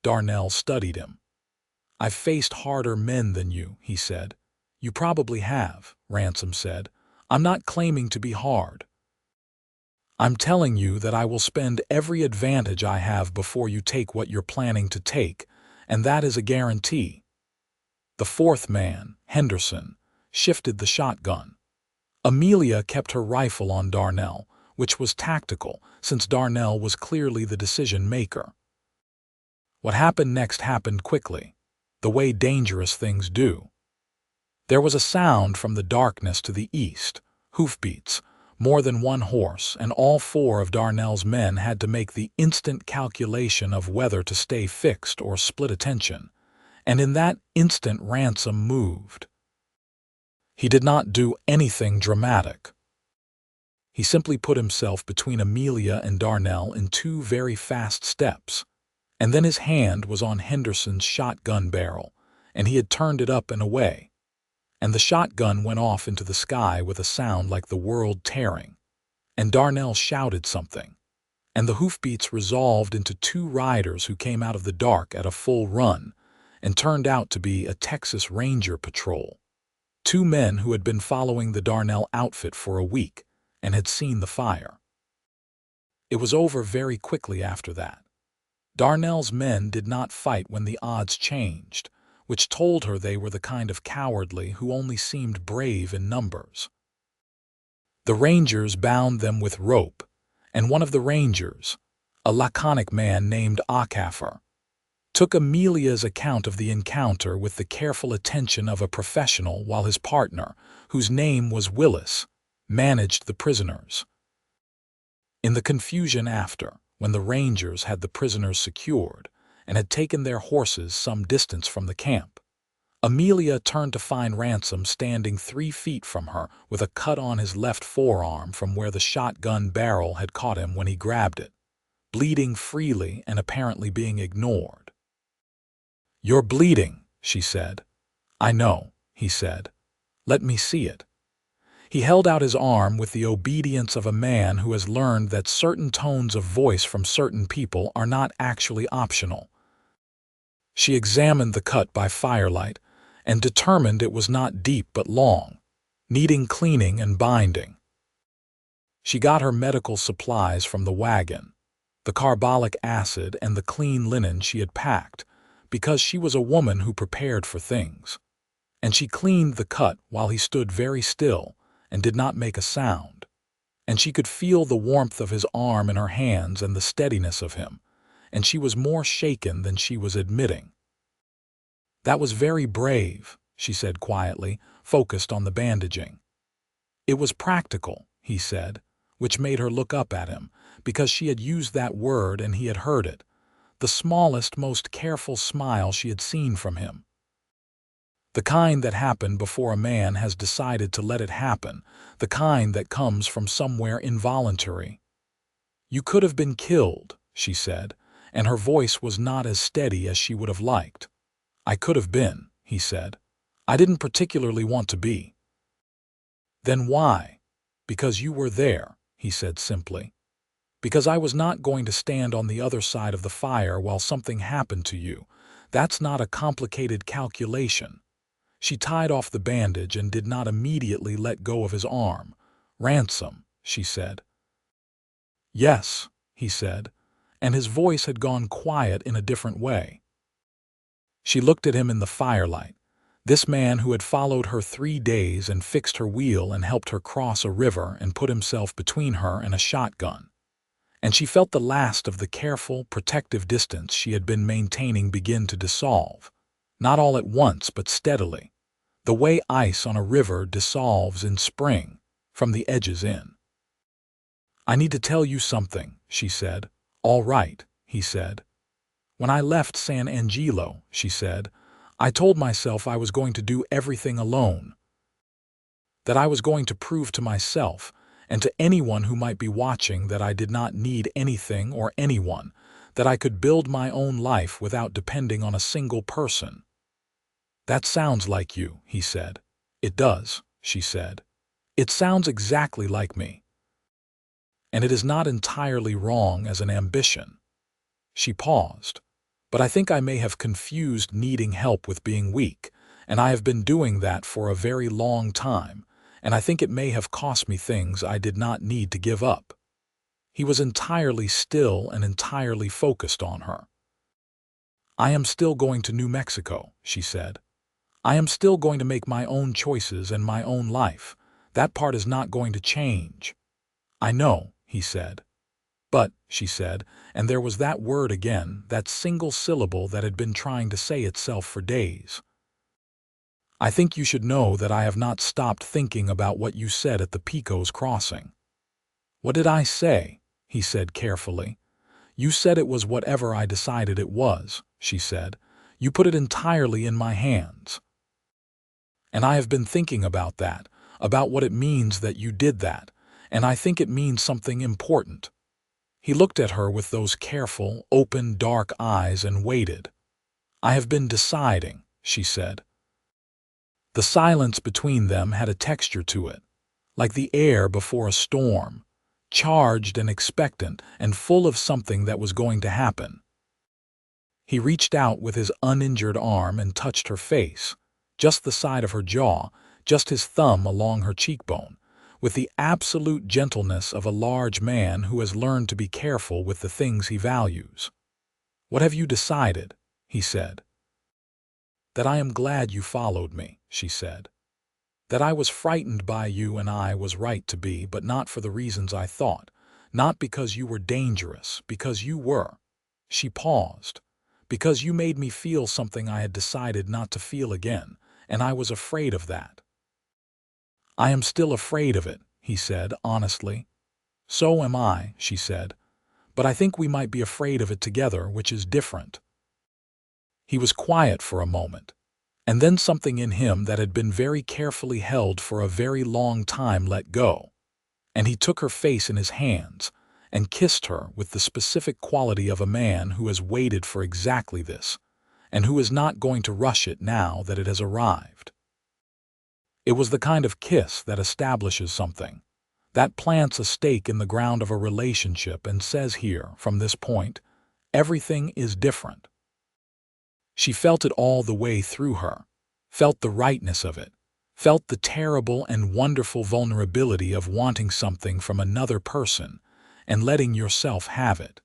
[SPEAKER 1] Darnell studied him. "I've faced harder men than you," he said. "You probably have," Ransom said. "I'm not claiming to be hard. I'm telling you that I will spend every advantage I have before you take what you're planning to take, and that is a guarantee." The 4th man, Henderson, shifted the shotgun. Amelia kept her rifle on Darnell, which was tactical, since Darnell was clearly the decision-maker. What happened next happened quickly, the way dangerous things do. There was a sound from the darkness to the east, hoofbeats, more than one horse, and all 4 of Darnell's men had to make the instant calculation of whether to stay fixed or split attention, and in that instant Ransom moved. He did not do anything dramatic. He simply put himself between Amelia and Darnell in 2 very fast steps, and then his hand was on Henderson's shotgun barrel, and he had turned it up and away, and the shotgun went off into the sky with a sound like the world tearing, and Darnell shouted something, and the hoofbeats resolved into 2 riders who came out of the dark at a full run and turned out to be a Texas Ranger patrol. 2 men who had been following the Darnell outfit for a week and had seen the fire. It was over very quickly after that. Darnell's men did not fight when the odds changed, which told her they were the kind of cowardly who only seemed brave in numbers. The Rangers bound them with rope, and one of the Rangers, a laconic man named Okafor, took Amelia's account of the encounter with the careful attention of a professional while his partner, whose name was Willis, managed the prisoners. In the confusion after, when the Rangers had the prisoners secured and had taken their horses some distance from the camp, Amelia turned to find Ransom standing 3 feet from her with a cut on his left forearm from where the shotgun barrel had caught him when he grabbed it, bleeding freely and apparently being ignored. "You're bleeding," she said. "I know," he said. "Let me see it." He held out his arm with the obedience of a man who has learned that certain tones of voice from certain people are not actually optional. She examined the cut by firelight and determined it was not deep but long, needing cleaning and binding. She got her medical supplies from the wagon, the carbolic acid and the clean linen she had packed, because she was a woman who prepared for things, and she cleaned the cut while he stood very still and did not make a sound, and she could feel the warmth of his arm in her hands and the steadiness of him, and she was more shaken than she was admitting. "That was very brave," she said quietly, focused on the bandaging. "It was practical," he said, which made her look up at him, because she had used that word and he had heard it, the smallest, most careful smile she had seen from him. The kind that happened before a man has decided to let it happen, the kind that comes from somewhere involuntary. "You could have been killed," she said, and her voice was not as steady as she would have liked. "I could have been," he said. "I didn't particularly want to be." "Then why?" "Because you were there," he said simply. "Because I was not going to stand on the other side of the fire while something happened to you. That's not a complicated calculation." She tied off the bandage and did not immediately let go of his arm. "Ransom," she said. "Yes," he said, and his voice had gone quiet in a different way. She looked at him in the firelight, This man who had followed her 3 days and fixed her wheel and helped her cross a river and put himself between her and a shotgun. And she felt the last of the careful, protective distance she had been maintaining begin to dissolve, not all at once but steadily, the way ice on a river dissolves in spring, from the edges in. "I need to tell you something," she said. "All right," he said. "When I left San Angelo," she said, "I told myself I was going to do everything alone, that I was going to prove to myself and to anyone who might be watching that I did not need anything or anyone, that I could build my own life without depending on a single person." "That sounds like you," he said. "It does," she said. "It sounds exactly like me. And it is not entirely wrong as an ambition." She paused. "But I think I may have confused needing help with being weak, and I have been doing that for a very long time, and I think it may have cost me things I did not need to give up." He was entirely still and entirely focused on her. "I am still going to New Mexico," she said. "I am still going to make my own choices and my own life. That part is not going to change." "I know," he said. "But," she said, and there was that word again, that single syllable that had been trying to say itself for days. "I think you should know that I have not stopped thinking about what you said at the Pecos crossing." "What did I say?" he said carefully. "You said it was whatever I decided it was," she said. "You put it entirely in my hands. And I have been thinking about that, about what it means that you did that, and I think it means something important." He looked at her with those careful, open, dark eyes and waited. "I have been deciding," she said. The silence between them had a texture to it, like the air before a storm, charged and expectant and full of something that was going to happen. He reached out with his uninjured arm and touched her face, just the side of her jaw, just his thumb along her cheekbone, with the absolute gentleness of a large man who has learned to be careful with the things he values. "What have you decided?" he said. "That I am glad you followed me," she said. "That I was frightened by you and I was right to be, but not for the reasons I thought, not because you were dangerous, because you were." She paused. "Because you made me feel something I had decided not to feel again, and I was afraid of that." "I am still afraid of it," he said honestly. "So am I," she said. "But I think we might be afraid of it together, which is different." He was quiet for a moment, and then something in him that had been very carefully held for a very long time let go, and he took her face in his hands and kissed her with the specific quality of a man who has waited for exactly this, and who is not going to rush it now that it has arrived. It was the kind of kiss that establishes something, that plants a stake in the ground of a relationship and says here, from this point, everything is different. She felt it all the way through her, felt the rightness of it, felt the terrible and wonderful vulnerability of wanting something from another person and letting yourself have it.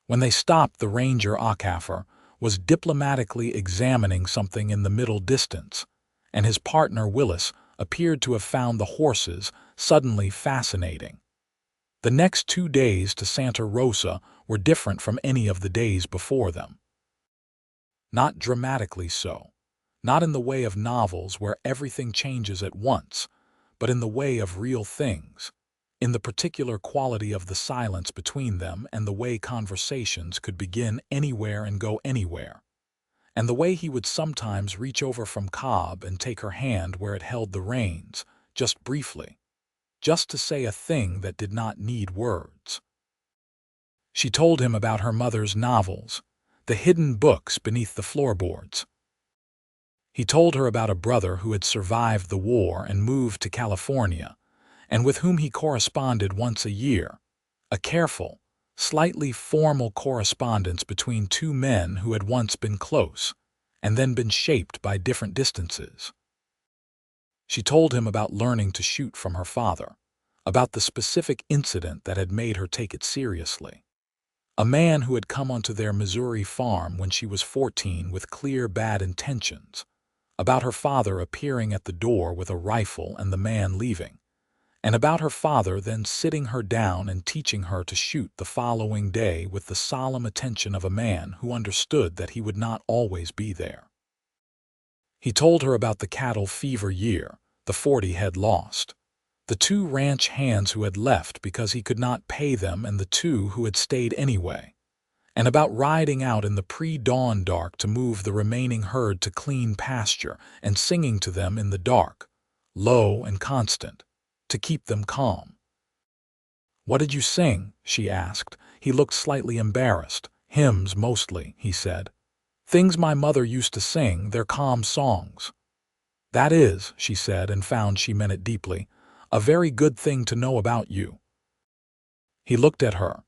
[SPEAKER 1] When they stopped, the ranger Akaffer was diplomatically examining something in the middle distance, and his partner Willis appeared to have found the horses suddenly fascinating. The next 2 days to Santa Rosa were different from any of the days before them. Not dramatically so, not in the way of novels where everything changes at once, but in the way of real things, in the particular quality of the silence between them and the way conversations could begin anywhere and go anywhere, and the way he would sometimes reach over from Cobb and take her hand where it held the reins, just briefly, just to say a thing that did not need words. She told him about her mother's novels, the hidden books beneath the floorboards. He told her about a brother who had survived the war and moved to California, and with whom he corresponded once a year, a careful, slightly formal correspondence between two men who had once been close, and then been shaped by different distances. She told him about learning to shoot from her father, about the specific incident that had made her take it seriously. A man who had come onto their Missouri farm when she was 14 with clear bad intentions, about her father appearing at the door with a rifle and the man leaving, and about her father then sitting her down and teaching her to shoot the following day with the solemn attention of a man who understood that he would not always be there. He told her about the cattle fever year, the 40 head lost, the 2 ranch hands who had left because he could not pay them and the 2 who had stayed anyway, and about riding out in the pre-dawn dark to move the remaining herd to clean pasture and singing to them in the dark, low and constant, to keep them calm. "What did you sing?" she asked. He looked slightly embarrassed. "Hymns, mostly," he said. "Things my mother used to sing, they're calm songs." "That is," she said, and found she meant it deeply, "a very good thing to know about you." He looked at her,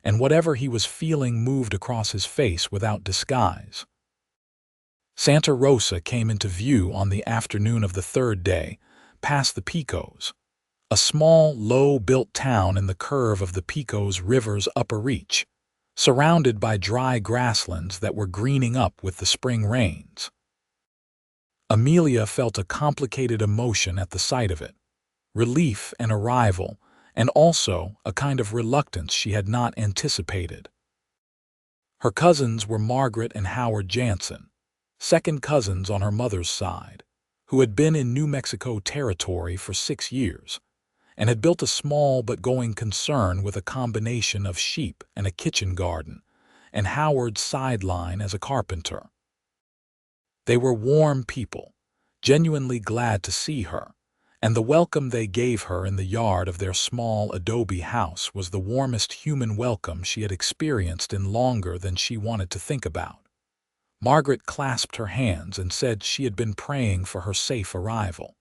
[SPEAKER 1] and whatever he was feeling moved across his face without disguise. Santa Rosa came into view on the afternoon of the 3rd day, past the Pecos, a small, low-built town in the curve of the Pecos River's upper reach, surrounded by dry grasslands that were greening up with the spring rains. Amelia felt a complicated emotion at the sight of it, relief and arrival, and also a kind of reluctance she had not anticipated. Her cousins were Margaret and Howard Jansen, second cousins on her mother's side, who had been in New Mexico Territory for 6 years, and had built a small but going concern with a combination of sheep and a kitchen garden, and Howard's sideline as a carpenter. They were warm people, genuinely glad to see her, and the welcome they gave her in the yard of their small adobe house was the warmest human welcome she had experienced in longer than she wanted to think about. Margaret clasped her hands and said she had been praying for her safe arrival.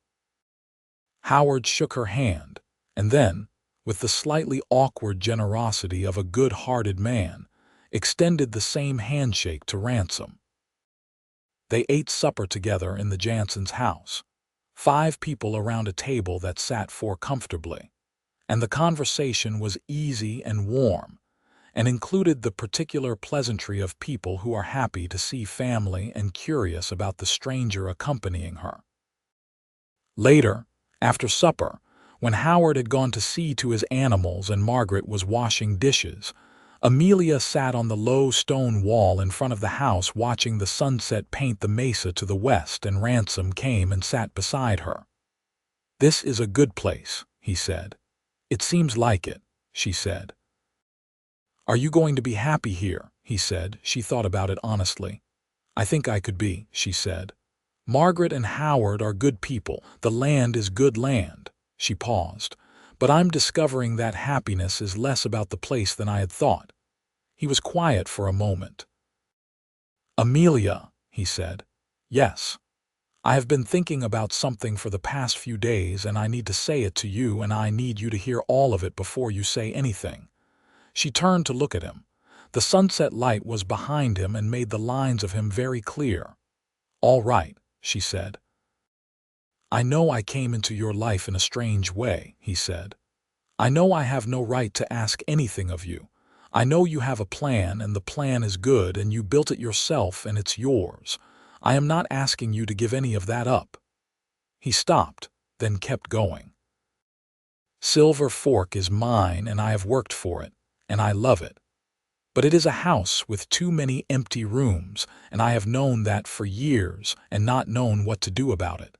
[SPEAKER 1] Howard shook her hand, and then, with the slightly awkward generosity of a good-hearted man, extended the same handshake to Ransom. They ate supper together in the Jansens' house, 5 people around a table that sat 4 comfortably, and the conversation was easy and warm, and included the particular pleasantry of people who are happy to see family and curious about the stranger accompanying her. Later, after supper, when Howard had gone to see to his animals and Margaret was washing dishes, Amelia sat on the low stone wall in front of the house watching the sunset paint the mesa to the west, and Ransom came and sat beside her. "This is a good place," he said. "It seems like it," she said. "Are you going to be happy here?" he said. She thought about it honestly. "I think I could be," she said. "Margaret and Howard are good people. The land is good land." She paused. "But I'm discovering that happiness is less about the place than I had thought." He was quiet for a moment. "Amelia," he said. "Yes. I have been thinking about something for the past few days, and I need to say it to you, and I need you to hear all of it before you say anything." She turned to look at him. The sunset light was behind him and made the lines of him very clear. "All right," she said. "I know I came into your life in a strange way," he said. "I know I have no right to ask anything of you. I know you have a plan, and the plan is good, and you built it yourself, and it's yours. I am not asking you to give any of that up." He stopped, then kept going. "Silver Fork is mine, and I have worked for it, and I love it. But it is a house with too many empty rooms, and I have known that for years and not known what to do about it.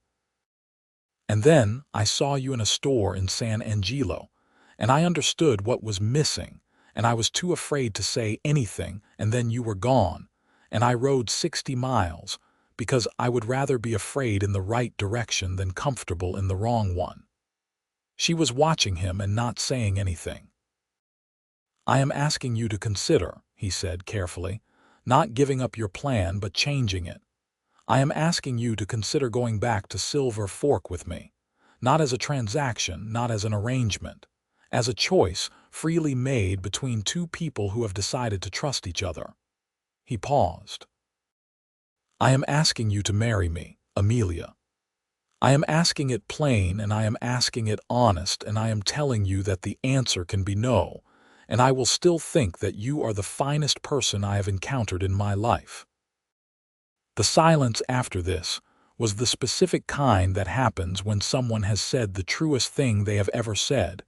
[SPEAKER 1] And then I saw you in a store in San Angelo, and I understood what was missing, and I was too afraid to say anything, and then you were gone, and I rode 60 miles, because I would rather be afraid in the right direction than comfortable in the wrong one." She was watching him and not saying anything. "I am asking you to consider," he said carefully, "not giving up your plan but changing it. I am asking you to consider going back to Silver Fork with me, not as a transaction, not as an arrangement, as a choice freely made between 2 people who have decided to trust each other." He paused. "I am asking you to marry me, Amelia. I am asking it plain, and I am asking it honest, and I am telling you that the answer can be no, and I will still think that you are the finest person I have encountered in my life." The silence after this was the specific kind that happens when someone has said the truest thing they have ever said,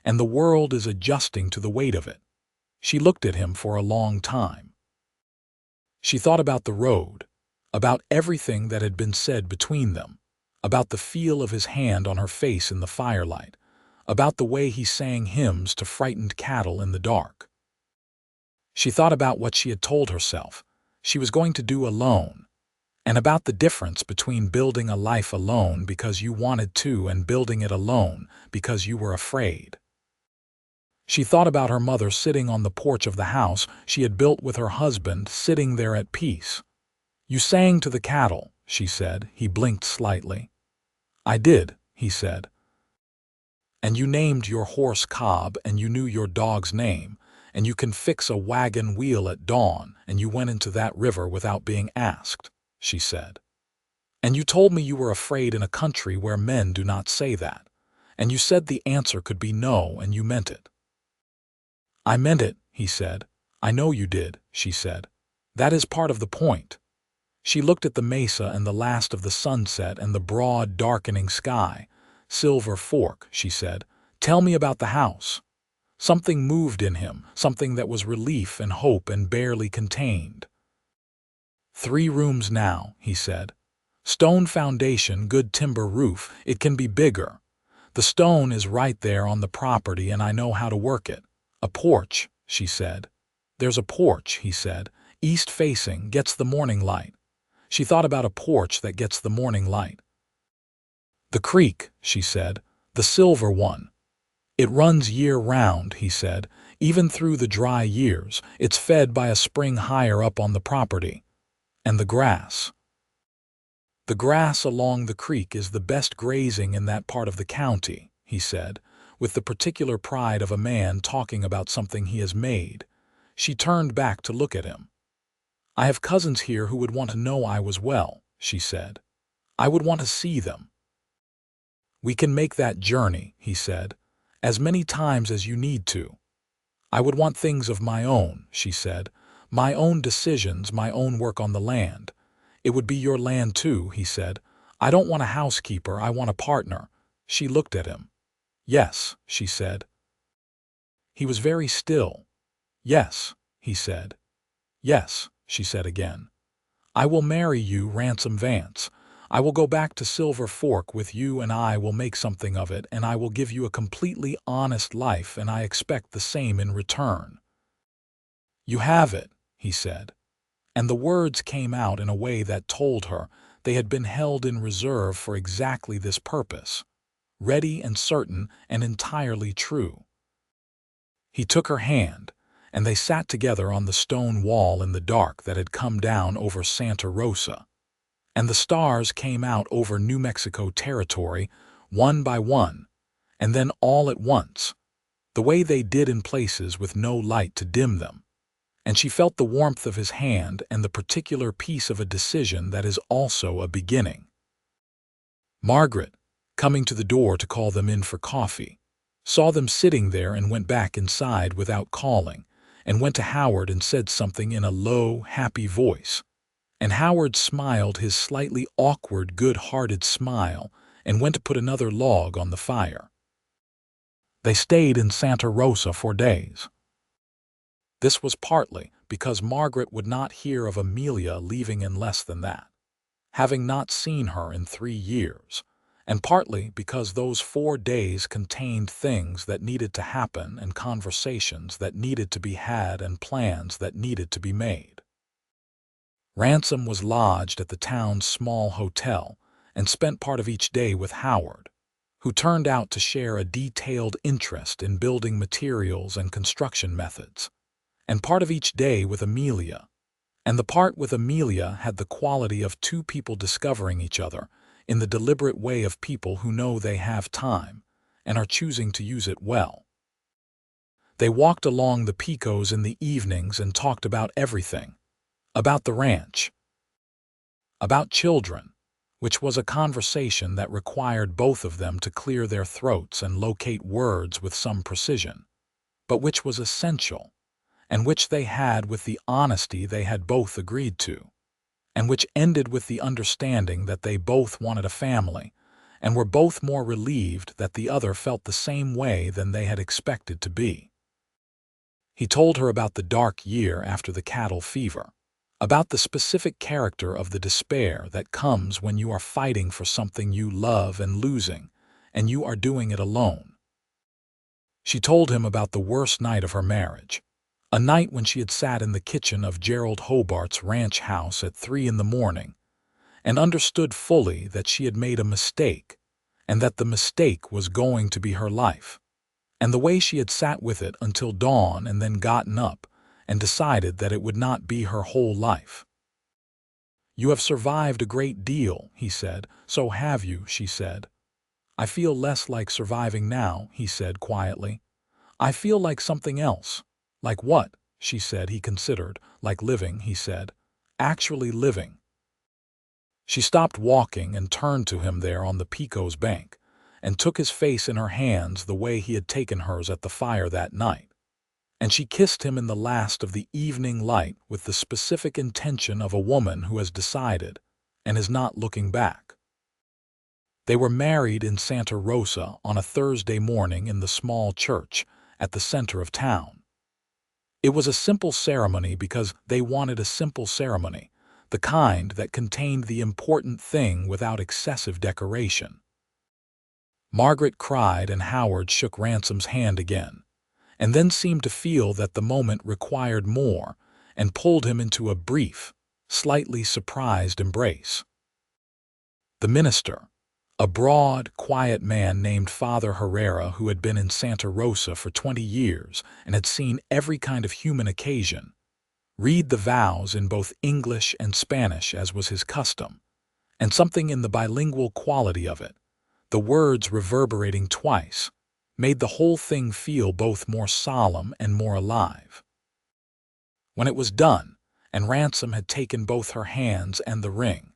[SPEAKER 1] and the world is adjusting to the weight of it. She looked at him for a long time. She thought about the road, about everything that had been said between them, about the feel of his hand on her face in the firelight, about the way he sang hymns to frightened cattle in the dark. She thought about what she had told herself she was going to do alone, and about the difference between building a life alone because you wanted to and building it alone because you were afraid. She thought about her mother sitting on the porch of the house she had built with her husband, sitting there at peace. "You sang to the cattle," she said. He blinked slightly. "I did," he said. "And you named your horse Cobb, and you knew your dog's name, and you can fix a wagon wheel at dawn, and you went into that river without being asked," she said. "And you told me you were afraid in a country where men do not say that, and you said the answer could be no, and you meant it." "I meant it," he said. "I know you did," she said. "That is part of the point." She looked at the mesa and the last of the sunset and the broad, darkening sky. "Silver Fork," she said. "Tell me about the house." Something moved in him, something that was relief and hope and barely contained. "3 rooms now," he said. "Stone foundation, good timber roof. It can be bigger. The stone is right there on the property and I know how to work it." "A porch," she said. "There's a porch," he said. "East-facing, gets the morning light." She thought about a porch that gets the morning light. "The creek," she said. "The silver one." "It runs year-round," he said. "Even through the dry years. It's fed by a spring higher up on the property." "And the grass." "The grass along the creek is the best grazing in that part of the county," he said, with the particular pride of a man talking about something he has made. She turned back to look at him. "I have cousins here who would want to know I was well," she said. "I would want to see them." "We can make that journey," he said, "as many times as you need to." "I would want things of my own," she said. "My own decisions, my own work on the land." "It would be your land too," he said. "I don't want a housekeeper, I want a partner." She looked at him. "Yes," she said. He was very still. "Yes," he said. "Yes," she said again. "I will marry you, Ransom Vance. I will go back to Silver Fork with you and I will make something of it and I will give you a completely honest life and I expect the same in return." "You have it," he said. And the words came out in a way that told her they had been held in reserve for exactly this purpose. Ready and certain and entirely true. He took her hand, and they sat together on the stone wall in the dark that had come down over Santa Rosa. And the stars came out over New Mexico territory, one by one, and then all at once, the way they did in places with no light to dim them. And she felt the warmth of his hand and the particular piece of a decision that is also a beginning. Margaret, coming to the door to call them in for coffee, saw them sitting there and went back inside without calling, and went to Howard and said something in a low, happy voice. And Howard smiled his slightly awkward, good-hearted smile and went to put another log on the fire. They stayed in Santa Rosa for days. This was partly because Margaret would not hear of Amelia leaving in less than that, having not seen her in 3 years, and partly because those 4 days contained things that needed to happen and conversations that needed to be had and plans that needed to be made. Ransom was lodged at the town's small hotel and spent part of each day with Howard, who turned out to share a detailed interest in building materials and construction methods, and part of each day with Amelia. And the part with Amelia had the quality of 2 people discovering each other in the deliberate way of people who know they have time and are choosing to use it well. They walked along the Picos in the evenings and talked about everything, about the ranch, about children, which was a conversation that required both of them to clear their throats and locate words with some precision, but which was essential, and which they had with the honesty they had both agreed to. and which ended with the understanding that they both wanted a family, and were both more relieved that the other felt the same way than they had expected to be. He told her about the dark year after the cattle fever, about the specific character of the despair that comes when you are fighting for something you love and losing, and you are doing it alone. She told him about the worst night of her marriage, a night when she had sat in the kitchen of Gerald Hobart's ranch house at 3 in the morning, and understood fully that she had made a mistake, and that the mistake was going to be her life, and the way she had sat with it until dawn and then gotten up and decided that it would not be her whole life. "You have survived a great deal," he said. "So have you," she said. "I feel less like surviving now," he said quietly. "I feel like something else." "Like what?" she said. He considered. "Like living," he said. "Actually living." She stopped walking and turned to him there on the Pico's bank, and took his face in her hands the way he had taken hers at the fire that night. And she kissed him in the last of the evening light with the specific intention of a woman who has decided and is not looking back. They were married in Santa Rosa on a Thursday morning in the small church at the center of town. It was a simple ceremony because they wanted a simple ceremony, the kind that contained the important thing without excessive decoration. Margaret cried and Howard shook Ransom's hand again, and then seemed to feel that the moment required more and pulled him into a brief, slightly surprised embrace. The minister, a broad, quiet man named Father Herrera who had been in Santa Rosa for 20 years and had seen every kind of human occasion, read the vows in both English and Spanish as was his custom, and something in the bilingual quality of it, the words reverberating twice, made the whole thing feel both more solemn and more alive. When it was done, and Ransom had taken both her hands and the ring,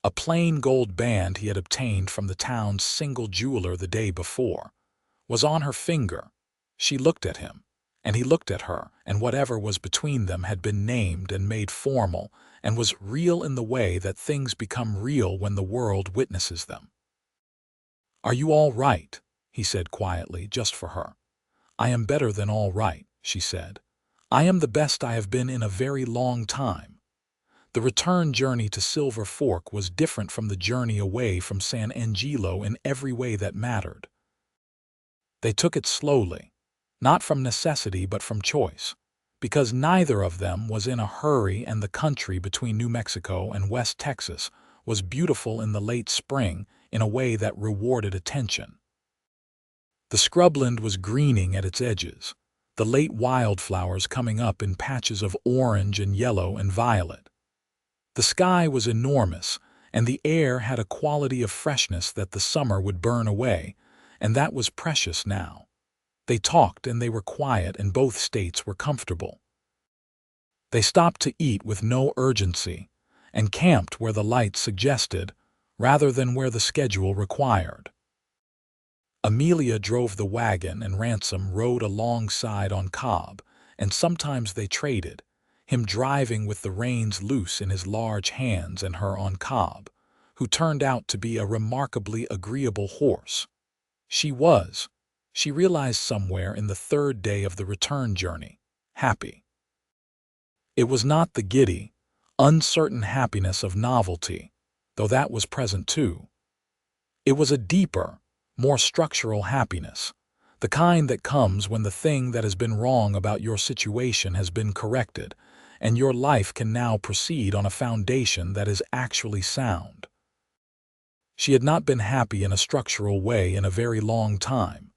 [SPEAKER 1] a plain gold band he had obtained from the town's single jeweler the day before, was on her finger, she looked at him, and he looked at her, and whatever was between them had been named and made formal and was real in the way that things become real when the world witnesses them. "Are you all right?" he said quietly, just for her. "I am better than all right," she said. "I am the best I have been in a very long time." The return journey to Silver Fork was different from the journey away from San Angelo in every way that mattered. They took it slowly, not from necessity but from choice, because neither of them was in a hurry, and the country between New Mexico and West Texas was beautiful in the late spring in a way that rewarded attention. The scrubland was greening at its edges, the late wildflowers coming up in patches of orange and yellow and violet. The sky was enormous, and the air had a quality of freshness that the summer would burn away, and that was precious now. They talked and they were quiet, and both states were comfortable. They stopped to eat with no urgency, and camped where the light suggested, rather than where the schedule required. Amelia drove the wagon and Ransom rode alongside on Cobb, and sometimes they traded, him driving with the reins loose in his large hands and her on Cobb, who turned out to be a remarkably agreeable horse. She realized somewhere in the third day of the return journey, happy. It was not the giddy, uncertain happiness of novelty, though that was present too. It was a deeper, more structural happiness, the kind that comes when the thing that has been wrong about your situation has been corrected, and your life can now proceed on a foundation that is actually sound. She had not been happy in a structural way in a very long time.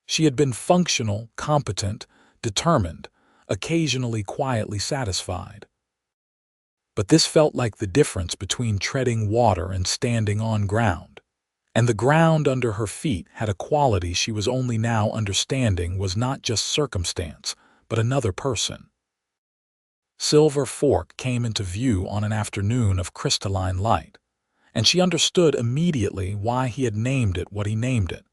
[SPEAKER 1] She had been functional, competent, determined, occasionally quietly satisfied. But this felt like the difference between treading water and standing on ground, and the ground under her feet had a quality she was only now understanding was not just circumstance, but another person. Silver Fork came into view on an afternoon of crystalline light, and she understood immediately why he had named it what he named it,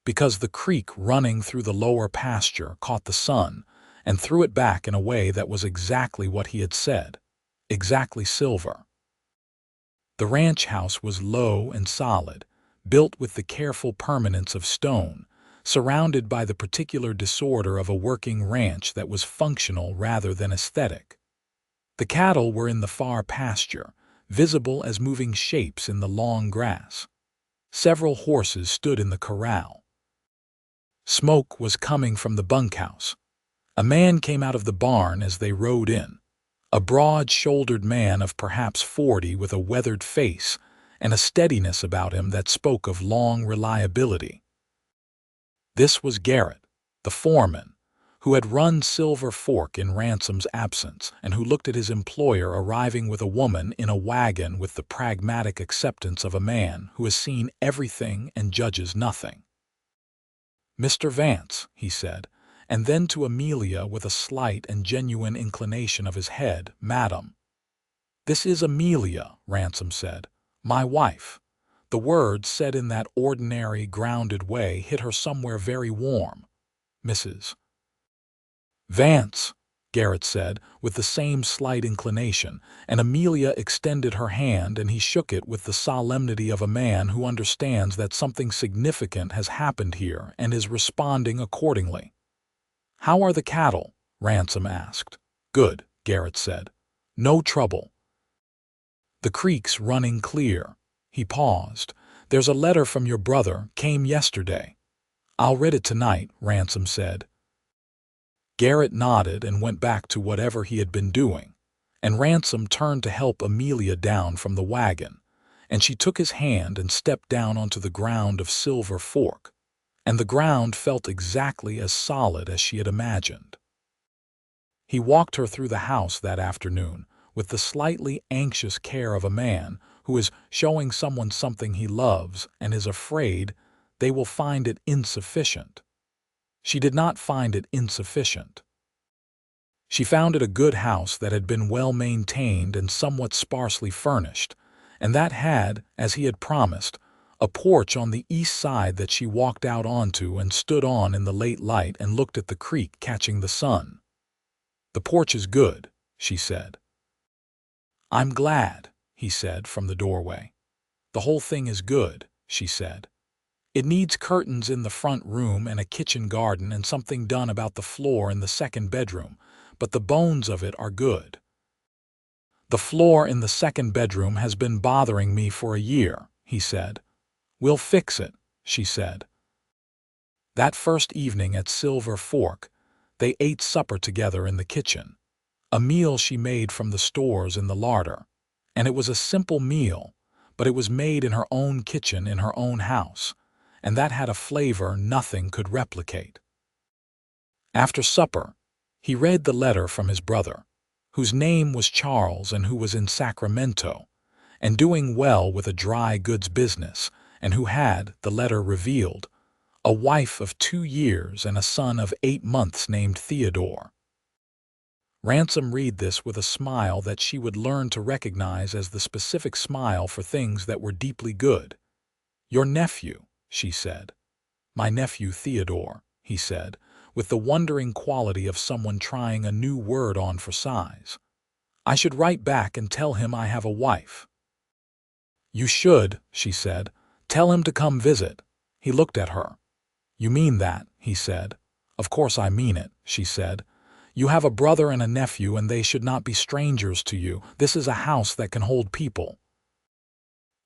[SPEAKER 1] because the creek running through the lower pasture caught the sun and threw it back in a way that was exactly what he had said, exactly silver. The ranch house was low and solid, built with the careful permanence of stone, surrounded by the particular disorder of a working ranch that was functional rather than aesthetic. The cattle were in the far pasture, visible as moving shapes in the long grass. Several horses stood in the corral. Smoke was coming from the bunkhouse. A man came out of the barn as they rode in. A broad-shouldered man of perhaps 40 with a weathered face and a steadiness about him that spoke of long reliability. This was Garrett, the foreman, who had run Silver Fork in Ransom's absence and who looked at his employer arriving with a woman in a wagon with the pragmatic acceptance of a man who has seen everything and judges nothing. "Mr. Vance," he said, and then to Amelia with a slight and genuine inclination of his head, "Madam." "This is Amelia," Ransom said, "my wife." The words, said in that ordinary, grounded way, hit her somewhere very warm. "Mrs. Vance," Garrett said, with the same slight inclination, and Amelia extended her hand and he shook it with the solemnity of a man who understands that something significant has happened here and is responding accordingly. "How are the cattle?" Ransom asked. "Good," Garrett said. "No trouble. The creek's running clear." He paused. "There's a letter from your brother, came yesterday." "I'll read it tonight," Ransom said. Garrett nodded and went back to whatever he had been doing, and Ransom turned to help Amelia down from the wagon, and she took his hand and stepped down onto the ground of Silver Fork, and the ground felt exactly as solid as she had imagined. He walked her through the house that afternoon with the slightly anxious care of a man who is showing someone something he loves and is afraid they will find it insufficient. She did not find it insufficient. She found it a good house that had been well maintained and somewhat sparsely furnished, and that had, as he had promised, a porch on the east side that she walked out onto and stood on in the late light and looked at the creek catching the sun. "The porch is good," she said. "I'm glad," he said from the doorway. "The whole thing is good," she said. "It needs curtains in the front room and a kitchen garden and something done about the floor in the second bedroom, but the bones of it are good. The floor in the second bedroom has been bothering me for a year," he said. "We'll fix it," she said. That first evening at Silver Fork, they ate supper together in the kitchen, a meal she made from the stores in the larder, and it was a simple meal, but it was made in her own kitchen in her own house, and that had a flavor nothing could replicate. After supper, he read the letter from his brother, whose name was Charles and who was in Sacramento, and doing well with a dry goods business, and who had, the letter revealed, a wife of 2 years and a son of 8 months named Theodore. Ransom read this with a smile that she would learn to recognize as the specific smile for things that were deeply good. "Your nephew," she said. "My nephew Theodore," he said, with the wondering quality of someone trying a new word on for size. "I should write back and tell him I have a wife." "You should," she said. "Tell him to come visit." He looked at her. "You mean that?" he said. "Of course I mean it," she said. "You have a brother and a nephew and they should not be strangers to you. This is a house that can hold people."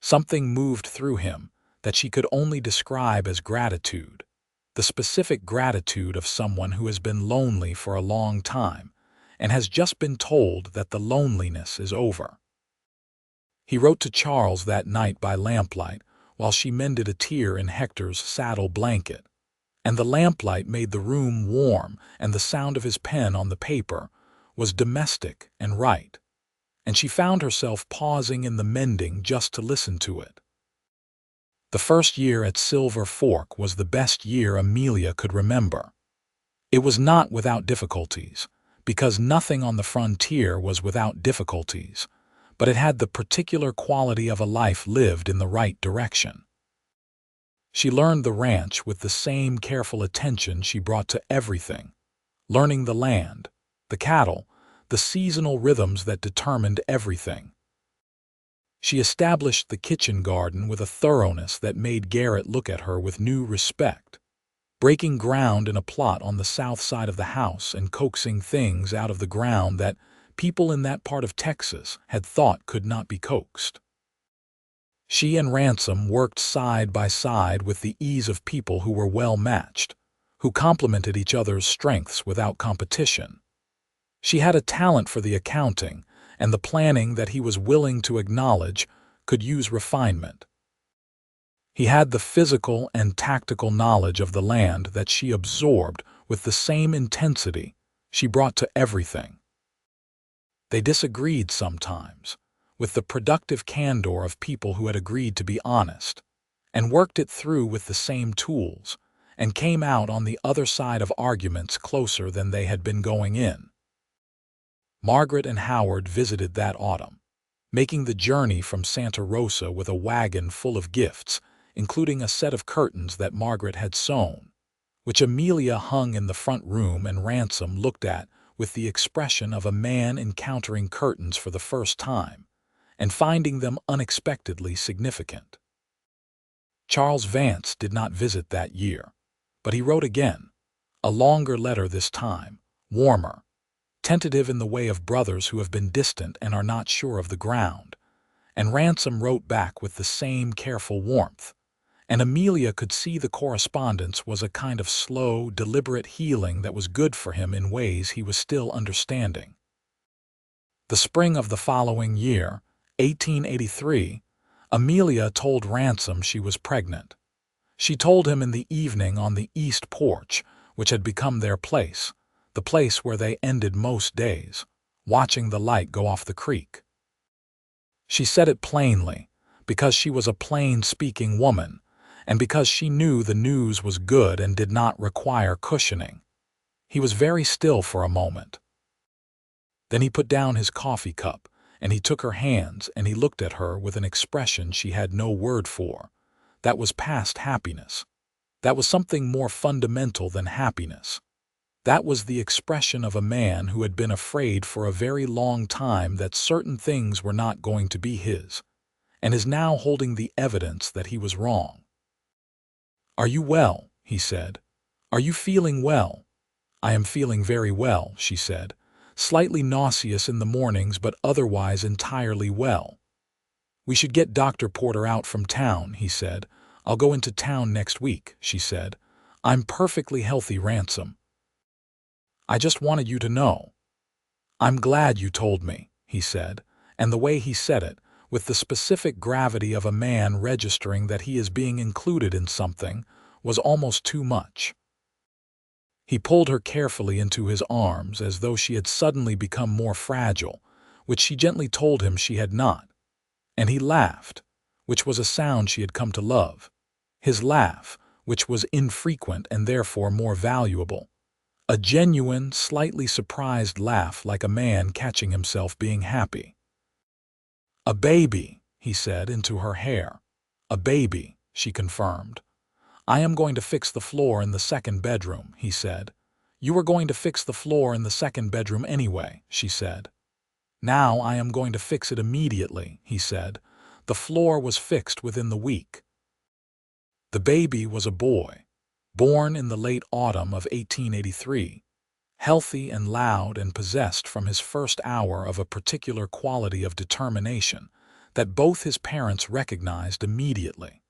[SPEAKER 1] Something moved through him that she could only describe as gratitude, the specific gratitude of someone who has been lonely for a long time and has just been told that the loneliness is over. He wrote to Charles that night by lamplight while she mended a tear in Hector's saddle blanket, and the lamplight made the room warm and the sound of his pen on the paper was domestic and right, and she found herself pausing in the mending just to listen to it. The first year at Silver Fork was the best year Amelia could remember. It was not without difficulties, because nothing on the frontier was without difficulties, but it had the particular quality of a life lived in the right direction. She learned the ranch with the same careful attention she brought to everything, learning the land, the cattle, the seasonal rhythms that determined everything. She established the kitchen garden with a thoroughness that made Garrett look at her with new respect, breaking ground in a plot on the south side of the house and coaxing things out of the ground that people in that part of Texas had thought could not be coaxed. She and Ransom worked side by side with the ease of people who were well matched, who complemented each other's strengths without competition. She had a talent for the accounting and the planning that he was willing to acknowledge could use refinement. He had the physical and tactical knowledge of the land that she absorbed with the same intensity she brought to everything. They disagreed sometimes, with the productive candor of people who had agreed to be honest, and worked it through with the same tools, and came out on the other side of arguments closer than they had been going in. Margaret and Howard visited that autumn, making the journey from Santa Rosa with a wagon full of gifts, including a set of curtains that Margaret had sewn, which Amelia hung in the front room and Ransom looked at with the expression of a man encountering curtains for the first time and finding them unexpectedly significant. Charles Vance did not visit that year, but he wrote again, a longer letter this time, warmer, tentative in the way of brothers who have been distant and are not sure of the ground, and Ransom wrote back with the same careful warmth, and Amelia could see the correspondence was a kind of slow, deliberate healing that was good for him in ways he was still understanding. The spring of the following year, 1883, Amelia told Ransom she was pregnant. She told him in the evening on the east porch, which had become their place, the place where they ended most days, watching the light go off the creek. She said it plainly, because she was a plain-speaking woman, and because she knew the news was good and did not require cushioning. He was very still for a moment. Then he put down his coffee cup, and he took her hands, and he looked at her with an expression she had no word for. That was past happiness. That was something more fundamental than happiness. That was the expression of a man who had been afraid for a very long time that certain things were not going to be his, and is now holding the evidence that he was wrong. "Are you well?" he said. "Are you feeling well?" "I am feeling very well," she said, "slightly nauseous in the mornings but otherwise entirely well." "We should get Dr. Porter out from town," he said. "I'll go into town next week," she said. "I'm perfectly healthy, Ransom. I just wanted you to know." "I'm glad you told me," he said, and the way he said it, with the specific gravity of a man registering that he is being included in something, was almost too much. He pulled her carefully into his arms as though she had suddenly become more fragile, which she gently told him she had not, and he laughed, which was a sound she had come to love. His laugh, which was infrequent and therefore more valuable. A genuine, slightly surprised laugh like a man catching himself being happy. "A baby," he said into her hair. "A baby," she confirmed. "I am going to fix the floor in the second bedroom," he said. "You were going to fix the floor in the second bedroom anyway," she said. "Now I am going to fix it immediately," he said. The floor was fixed within the week. The baby was a boy, born in the late autumn of 1883, healthy and loud and possessed from his first hour of a particular quality of determination that both his parents recognized immediately.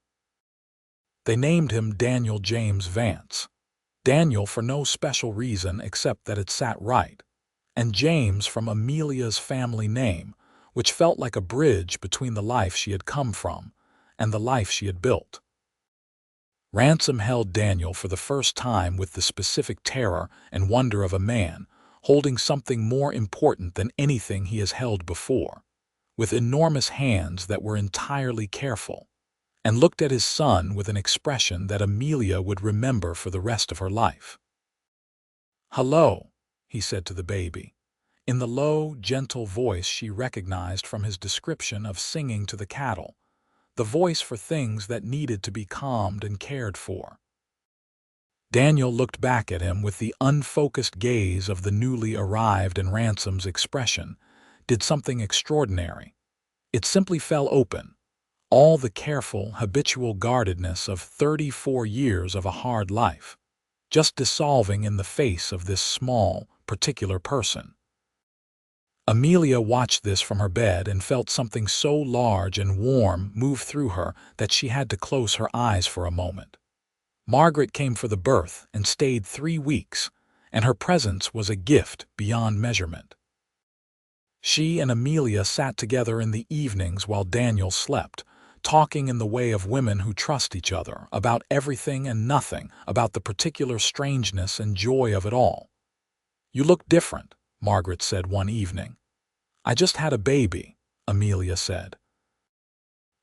[SPEAKER 1] They named him Daniel James Vance. Daniel for no special reason except that it sat right, and James from Amelia's family name, which felt like a bridge between the life she had come from and the life she had built. Ransom held Daniel for the first time with the specific terror and wonder of a man holding something more important than anything he has held before, with enormous hands that were entirely careful, and looked at his son with an expression that Amelia would remember for the rest of her life. "Hello," he said to the baby, in the low, gentle voice she recognized from his description of singing to the cattle, the voice for things that needed to be calmed and cared for. Daniel looked back at him with the unfocused gaze of the newly arrived, and Ransom's expression did something extraordinary. It simply fell open. All the careful, habitual guardedness of 34 years of a hard life, just dissolving in the face of this small, particular person. Amelia watched this from her bed and felt something so large and warm move through her that she had to close her eyes for a moment. Margaret came for the birth and stayed 3 weeks, and her presence was a gift beyond measurement. She and Amelia sat together in the evenings while Daniel slept, talking in the way of women who trust each other, about everything and nothing, about the particular strangeness and joy of it all. "You look different," Margaret said one evening. "I just had a baby," Amelia said.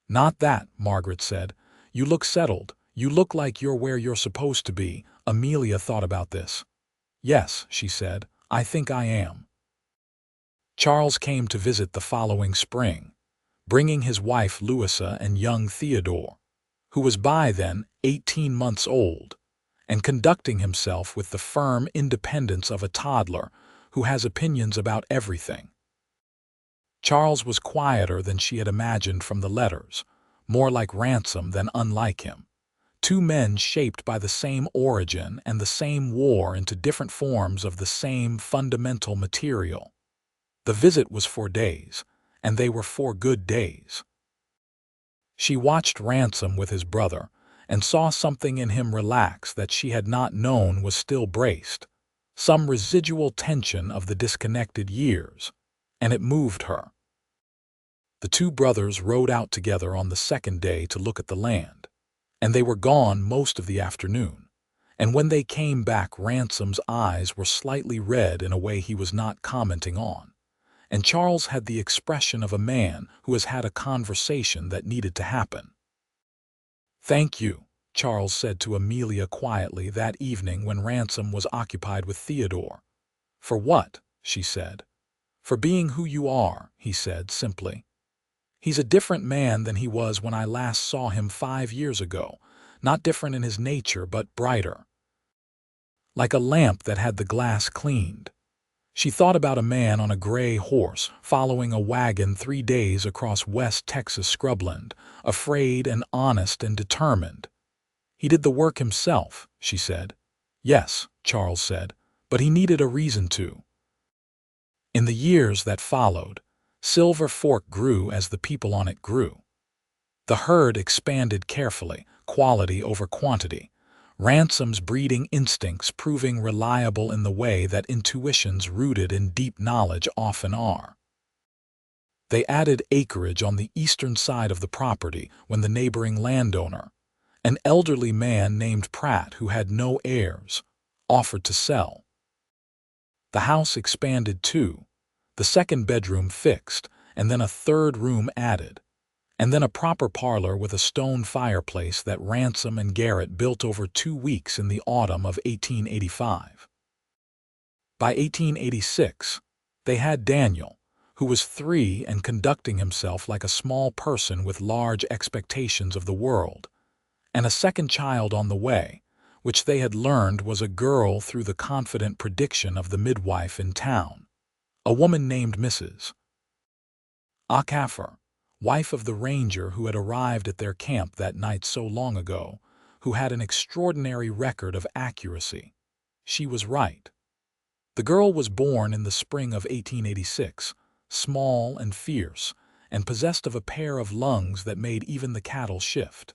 [SPEAKER 1] "Not that," Margaret said. "You look settled. You look like you're where you're supposed to be." Amelia thought about this. "Yes," she said, "I think I am." Charles came to visit the following spring, bringing his wife Louisa and young Theodore, who was by then 18 months old, and conducting himself with the firm independence of a toddler who has opinions about everything. Charles was quieter than she had imagined from the letters, more like Ransom than unlike him. Two men shaped by the same origin and the same war into different forms of the same fundamental material. The visit was 4 days, and they were 4 good days. She watched Ransom with his brother, and saw something in him relax that she had not known was still braced, some residual tension of the disconnected years, and it moved her. The two brothers rode out together on the 2nd day to look at the land, and they were gone most of the afternoon, and when they came back Ransom's eyes were slightly red in a way he was not commenting on, and Charles had the expression of a man who has had a conversation that needed to happen. "Thank you," Charles said to Amelia quietly that evening when Ransom was occupied with Theodore. "For what?" she said. "For being who you are," he said simply. "He's a different man than he was when I last saw him 5 years ago, not different in his nature but brighter. Like a lamp that had the glass cleaned." She thought about a man on a gray horse following a wagon 3 days across West Texas scrubland, afraid and honest and determined. "He did the work himself," she said. "Yes," Charles said, "but he needed a reason to." In the years that followed, Silver Fork grew as the people on it grew. The herd expanded carefully, quality over quantity, Ransom's breeding instincts proving reliable in the way that intuitions rooted in deep knowledge often are. They added acreage on the eastern side of the property when the neighboring landowner, an elderly man named Pratt who had no heirs, offered to sell. The house expanded too, the 2nd bedroom fixed, and then a 3rd room added, and then a proper parlor with a stone fireplace that Ransom and Garrett built over 2 weeks in the autumn of 1885. By 1886, they had Daniel, who was 3 and conducting himself like a small person with large expectations of the world, and a 2nd child on the way, which they had learned was a girl through the confident prediction of the midwife in town, a woman named Mrs. Acaffer, wife of the ranger who had arrived at their camp that night so long ago, who had an extraordinary record of accuracy. She was right. The girl was born in the spring of 1886, small and fierce, and possessed of a pair of lungs that made even the cattle shift.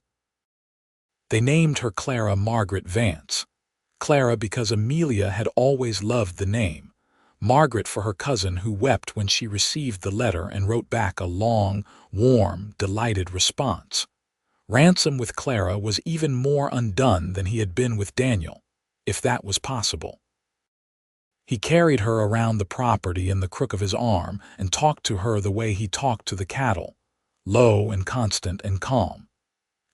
[SPEAKER 1] They named her Clara Margaret Vance. Clara because Amelia had always loved the name, Margaret for her cousin who wept when she received the letter and wrote back a long, warm, delighted response. Ransom with Clara was even more undone than he had been with Daniel, if that was possible. He carried her around the property in the crook of his arm and talked to her the way he talked to the cattle, low and constant and calm.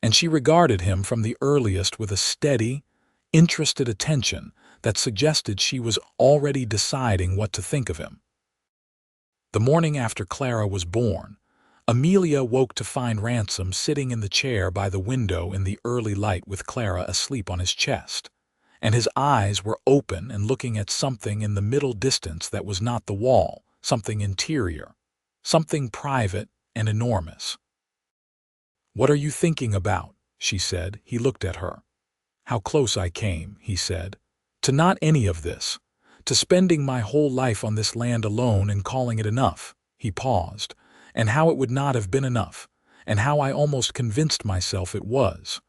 [SPEAKER 1] And she regarded him from the earliest with a steady, interested attention that suggested she was already deciding what to think of him. The morning after Clara was born, Amelia woke to find Ransom sitting in the chair by the window in the early light with Clara asleep on his chest, and his eyes were open and looking at something in the middle distance that was not the wall, something interior, something private and enormous. "What are you thinking about?" she said. He looked at her. "How close I came," he said, "to not any of this, to spending my whole life on this land alone and calling it enough." He paused, "and how it would not have been enough, and how I almost convinced myself it was."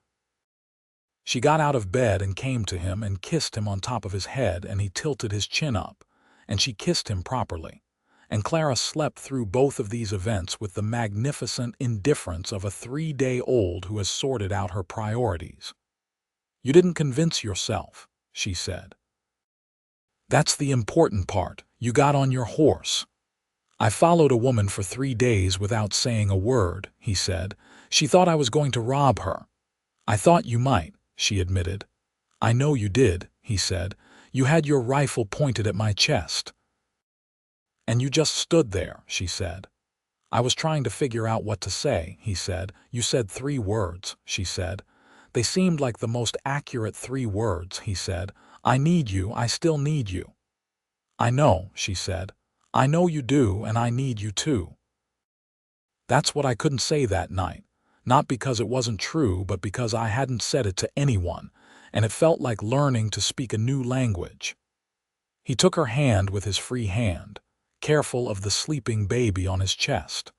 [SPEAKER 1] She got out of bed and came to him and kissed him on top of his head, and he tilted his chin up, and she kissed him properly. And Clara slept through both of these events with the magnificent indifference of a 3-day-old who has sorted out her priorities. "You didn't convince yourself," she said. "That's the important part. You got on your horse." "I followed a woman for 3 days without saying a word," he said. "She thought I was going to rob her." "I thought you might," she admitted. "I know you did," he said. "You had your rifle pointed at my chest." "And you just stood there," she said. "I was trying to figure out what to say," he said. "You said 3 words," she said. "They seemed like the most accurate 3 words," he said. "I need you, I still need you." "I know," she said. "I know you do, and I need you too." That's what I couldn't say that night, not because it wasn't true, but because I hadn't said it to anyone, and it felt like learning to speak a new language. He took her hand with his free hand, careful of the sleeping baby on his chest.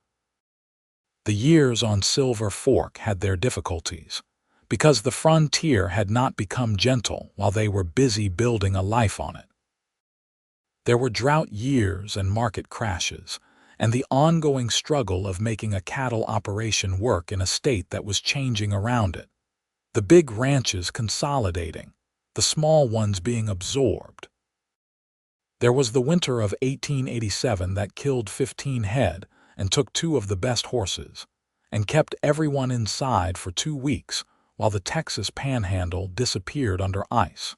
[SPEAKER 1] The years on Silver Fork had their difficulties, because the frontier had not become gentle while they were busy building a life on it. There were drought years and market crashes, and the ongoing struggle of making a cattle operation work in a state that was changing around it. The big ranches consolidating, the small ones being absorbed. There was the winter of 1887 that killed 15 head and took 2 of the best horses, and kept everyone inside for 2 weeks while the Texas Panhandle disappeared under ice.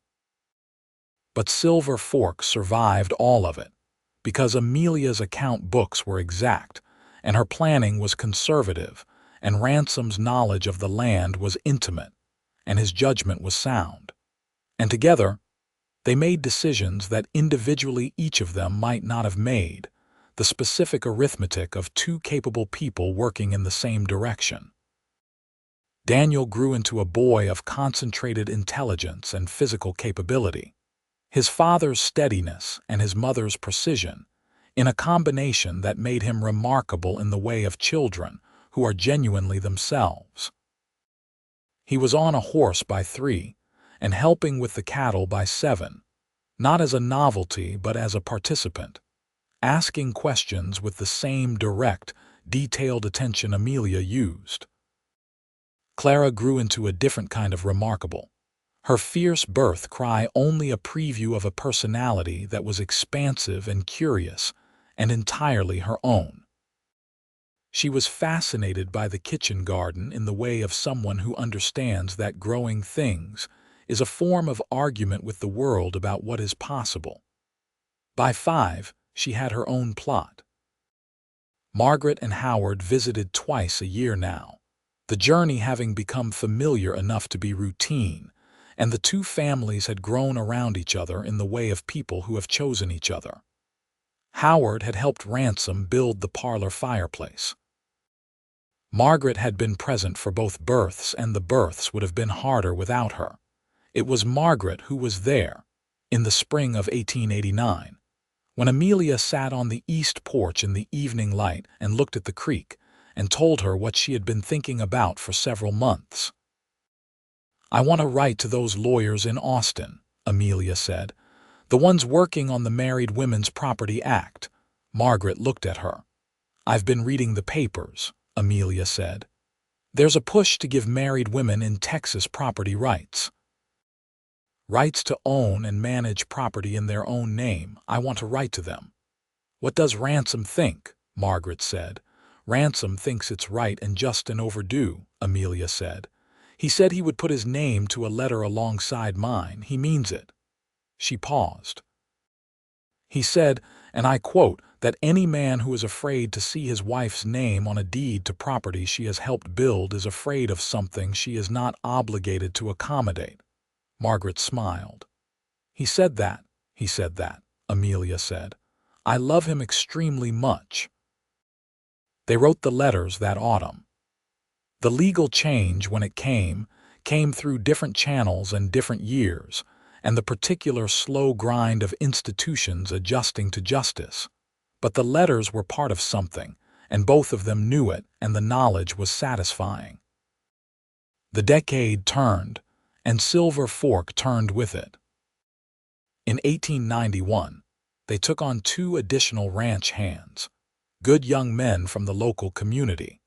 [SPEAKER 1] But Silver Fork survived all of it, because Amelia's account books were exact, and her planning was conservative, and Ransom's knowledge of the land was intimate, and his judgment was sound. And together, they made decisions that individually each of them might not have made, the specific arithmetic of 2 capable people working in the same direction. Daniel grew into a boy of concentrated intelligence and physical capability. His father's steadiness and his mother's precision, in a combination that made him remarkable in the way of children who are genuinely themselves. He was on a horse by 3, and helping with the cattle by 7, not as a novelty but as a participant, asking questions with the same direct, detailed attention Amelia used. Clara grew into a different kind of remarkable. Her fierce birth cry only a preview of a personality that was expansive and curious, and entirely her own. She was fascinated by the kitchen garden in the way of someone who understands that growing things is a form of argument with the world about what is possible. By 5, she had her own plot. Margaret and Howard visited twice a year now, the journey having become familiar enough to be routine, and the 2 families had grown around each other in the way of people who have chosen each other. Howard had helped Ransom build the parlor fireplace. Margaret had been present for both births, and the births would have been harder without her. It was Margaret who was there, in the spring of 1889, when Amelia sat on the east porch in the evening light and looked at the creek, and told her what she had been thinking about for several months. "I want to write to those lawyers in Austin," Amelia said. "The ones working on the Married Women's Property Act." Margaret looked at her. "I've been reading the papers," Amelia said. "There's a push to give married women in Texas property rights. Rights to own and manage property in their own name. I want to write to them." "What does Ransom think?" Margaret said. "Ransom thinks it's right and just and overdue," Amelia said. "He said he would put his name to a letter alongside mine. He means it." She paused. "He said, and I quote, that any man who is afraid to see his wife's name on a deed to property she has helped build is afraid of something she is not obligated to accommodate." Margaret smiled. He said that," Amelia said. "I love him extremely much." They wrote the letters that autumn. The legal change, when it came through different channels and different years, and the particular slow grind of institutions adjusting to justice. But the letters were part of something, and both of them knew it, and the knowledge was satisfying. The decade turned, and Silver Fork turned with it. In 1891, they took on 2 additional ranch hands, good young men from the local community.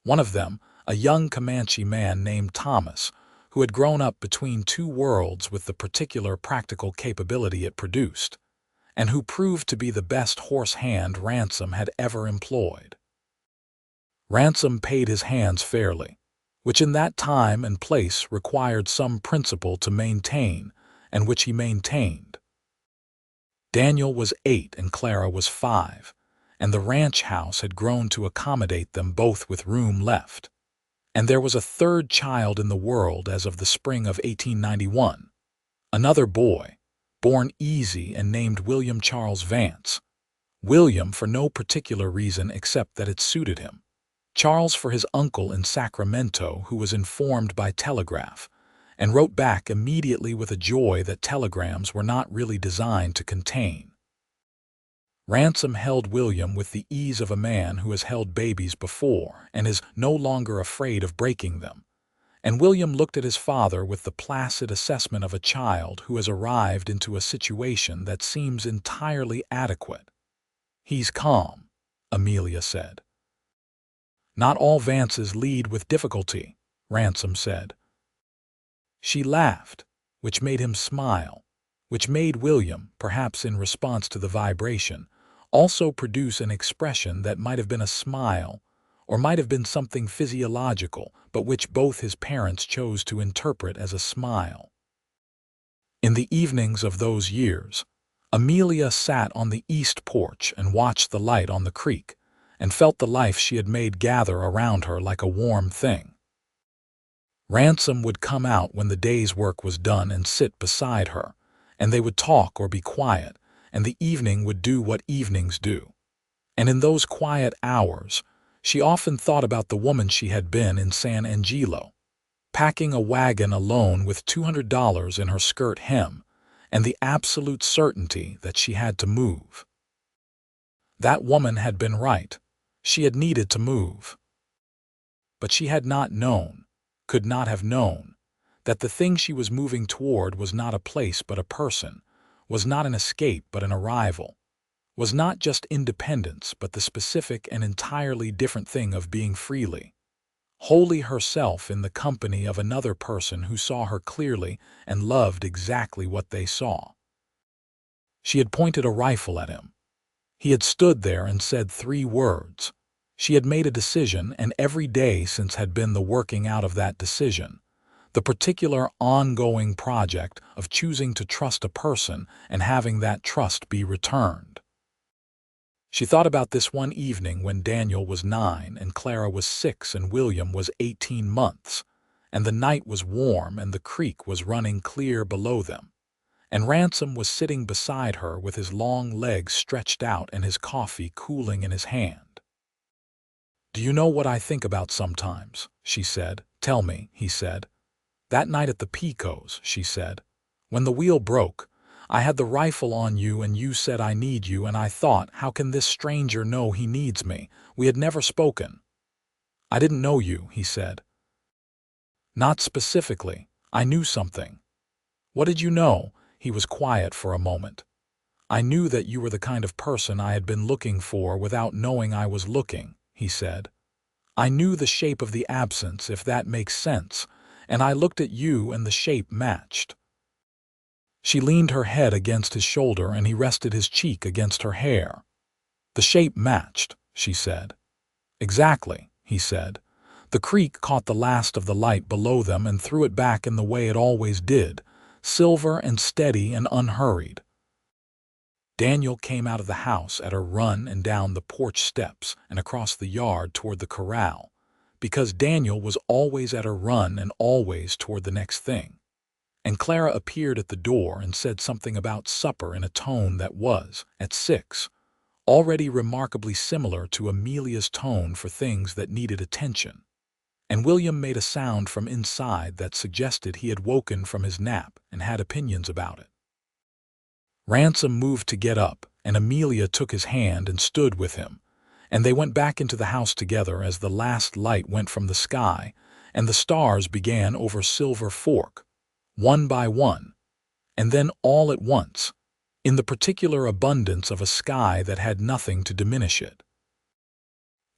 [SPEAKER 1] One of them, a young Comanche man named Thomas, who had grown up between 2 worlds with the particular practical capability it produced, and who proved to be the best horse hand Ransom had ever employed. Ransom paid his hands fairly, which in that time and place required some principle to maintain, and which he maintained. Daniel was 8 and Clara was 5, and the ranch house had grown to accommodate them both with room left. And there was a 3rd child in the world as of the spring of 1891, another boy, born easy and named William Charles Vance. William for no particular reason except that it suited him. Charles for his uncle in Sacramento, who was informed by telegraph, and wrote back immediately with a joy that telegrams were not really designed to contain. Ransom held William with the ease of a man who has held babies before and is no longer afraid of breaking them, and William looked at his father with the placid assessment of a child who has arrived into a situation that seems entirely adequate. "He's calm," Amelia said. "Not all Vances lead with difficulty," Ransom said. She laughed, which made him smile, which made William, perhaps in response to the vibration, also produce an expression that might have been a smile, or might have been something physiological, but which both his parents chose to interpret as a smile. In the evenings of those years, Amelia sat on the east porch and watched the light on the creek, and felt the life she had made gather around her like a warm thing. Ransom would come out when the day's work was done and sit beside her, and they would talk or be quiet, and the evening would do what evenings do. And in those quiet hours, she often thought about the woman she had been in San Angelo, packing a wagon alone with $200 in her skirt hem, and the absolute certainty that she had to move. That woman had been right. She had needed to move. But she had not known, could not have known, that the thing she was moving toward was not a place but a person, was not an escape but an arrival, was not just independence but the specific and entirely different thing of being freely, wholly herself in the company of another person who saw her clearly and loved exactly what they saw. She had pointed a rifle at him. He had stood there and said 3 words. She had made a decision, and every day since had been the working out of that decision, the particular ongoing project of choosing to trust a person and having that trust be returned. She thought about this one evening when Daniel was 9 and Clara was 6 and William was 18 months, and the night was warm and the creek was running clear below them, and Ransom was sitting beside her with his long legs stretched out and his coffee cooling in his hand. "Do you know what I think about sometimes?" she said. "Tell me," he said. "That night at the Picos," she said, "when the wheel broke, I had the rifle on you and you said I need you, and I thought, how can this stranger know he needs me? We had never spoken." "I didn't know you," he said. "Not specifically. I knew something." "What did you know?" He was quiet for a moment. "I knew that you were the kind of person I had been looking for without knowing I was looking," he said. "I knew the shape of the absence, if that makes sense, and I looked at you and the shape matched." She leaned her head against his shoulder and he rested his cheek against her hair. "The shape matched," she said. "Exactly," he said. The creek caught the last of the light below them and threw it back in the way it always did, silver and steady and unhurried. Daniel came out of the house at a run and down the porch steps and across the yard toward the corral, because Daniel was always at a run and always toward the next thing. And Clara appeared at the door and said something about supper in a tone that was, at 6, already remarkably similar to Amelia's tone for things that needed attention, and William made a sound from inside that suggested he had woken from his nap and had opinions about it. Ransom moved to get up, and Amelia took his hand and stood with him, and they went back into the house together as the last light went from the sky, and the stars began over Silver Fork, one by one, and then all at once, in the particular abundance of a sky that had nothing to diminish it.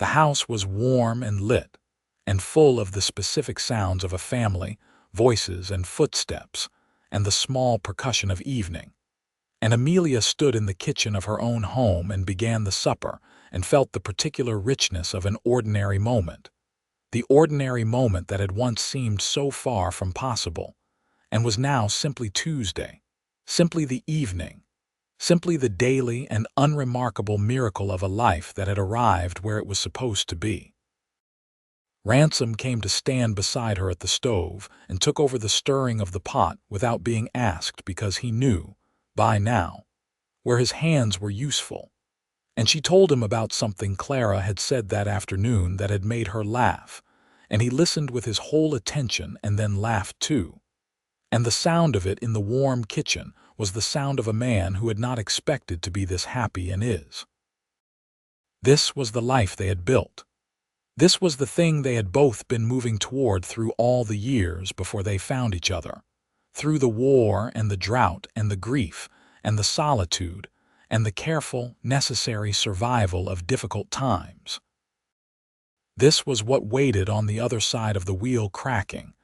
[SPEAKER 1] The house was warm and lit, and full of the specific sounds of a family, voices and footsteps, and the small percussion of evening. And Amelia stood in the kitchen of her own home and began the supper, and felt the particular richness of an ordinary moment, the ordinary moment that had once seemed so far from possible, and was now simply Tuesday, simply the evening, simply the daily and unremarkable miracle of a life that had arrived where it was supposed to be. Ransom came to stand beside her at the stove and took over the stirring of the pot without being asked, because he knew, by now, where his hands were useful, and she told him about something Clara had said that afternoon that had made her laugh, and he listened with his whole attention and then laughed too. And the sound of it in the warm kitchen was the sound of a man who had not expected to be this happy and is. This was the life they had built. This was the thing they had both been moving toward through all the years before they found each other, through the war and the drought and the grief and the solitude and the careful, necessary survival of difficult times. This was what waited on the other side of the wheel cracking,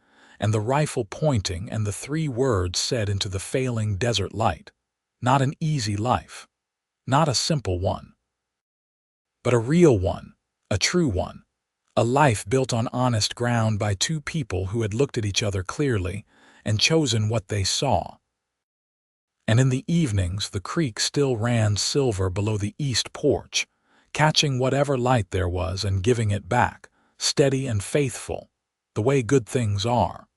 [SPEAKER 1] and the rifle pointing, and the 3 words said into the failing desert light. Not an easy life, not a simple one, but a real one, a true one, a life built on honest ground by 2 people who had looked at each other clearly and chosen what they saw. And in the evenings the creek still ran silver below the east porch, catching whatever light there was and giving it back, steady and faithful, the way good things are.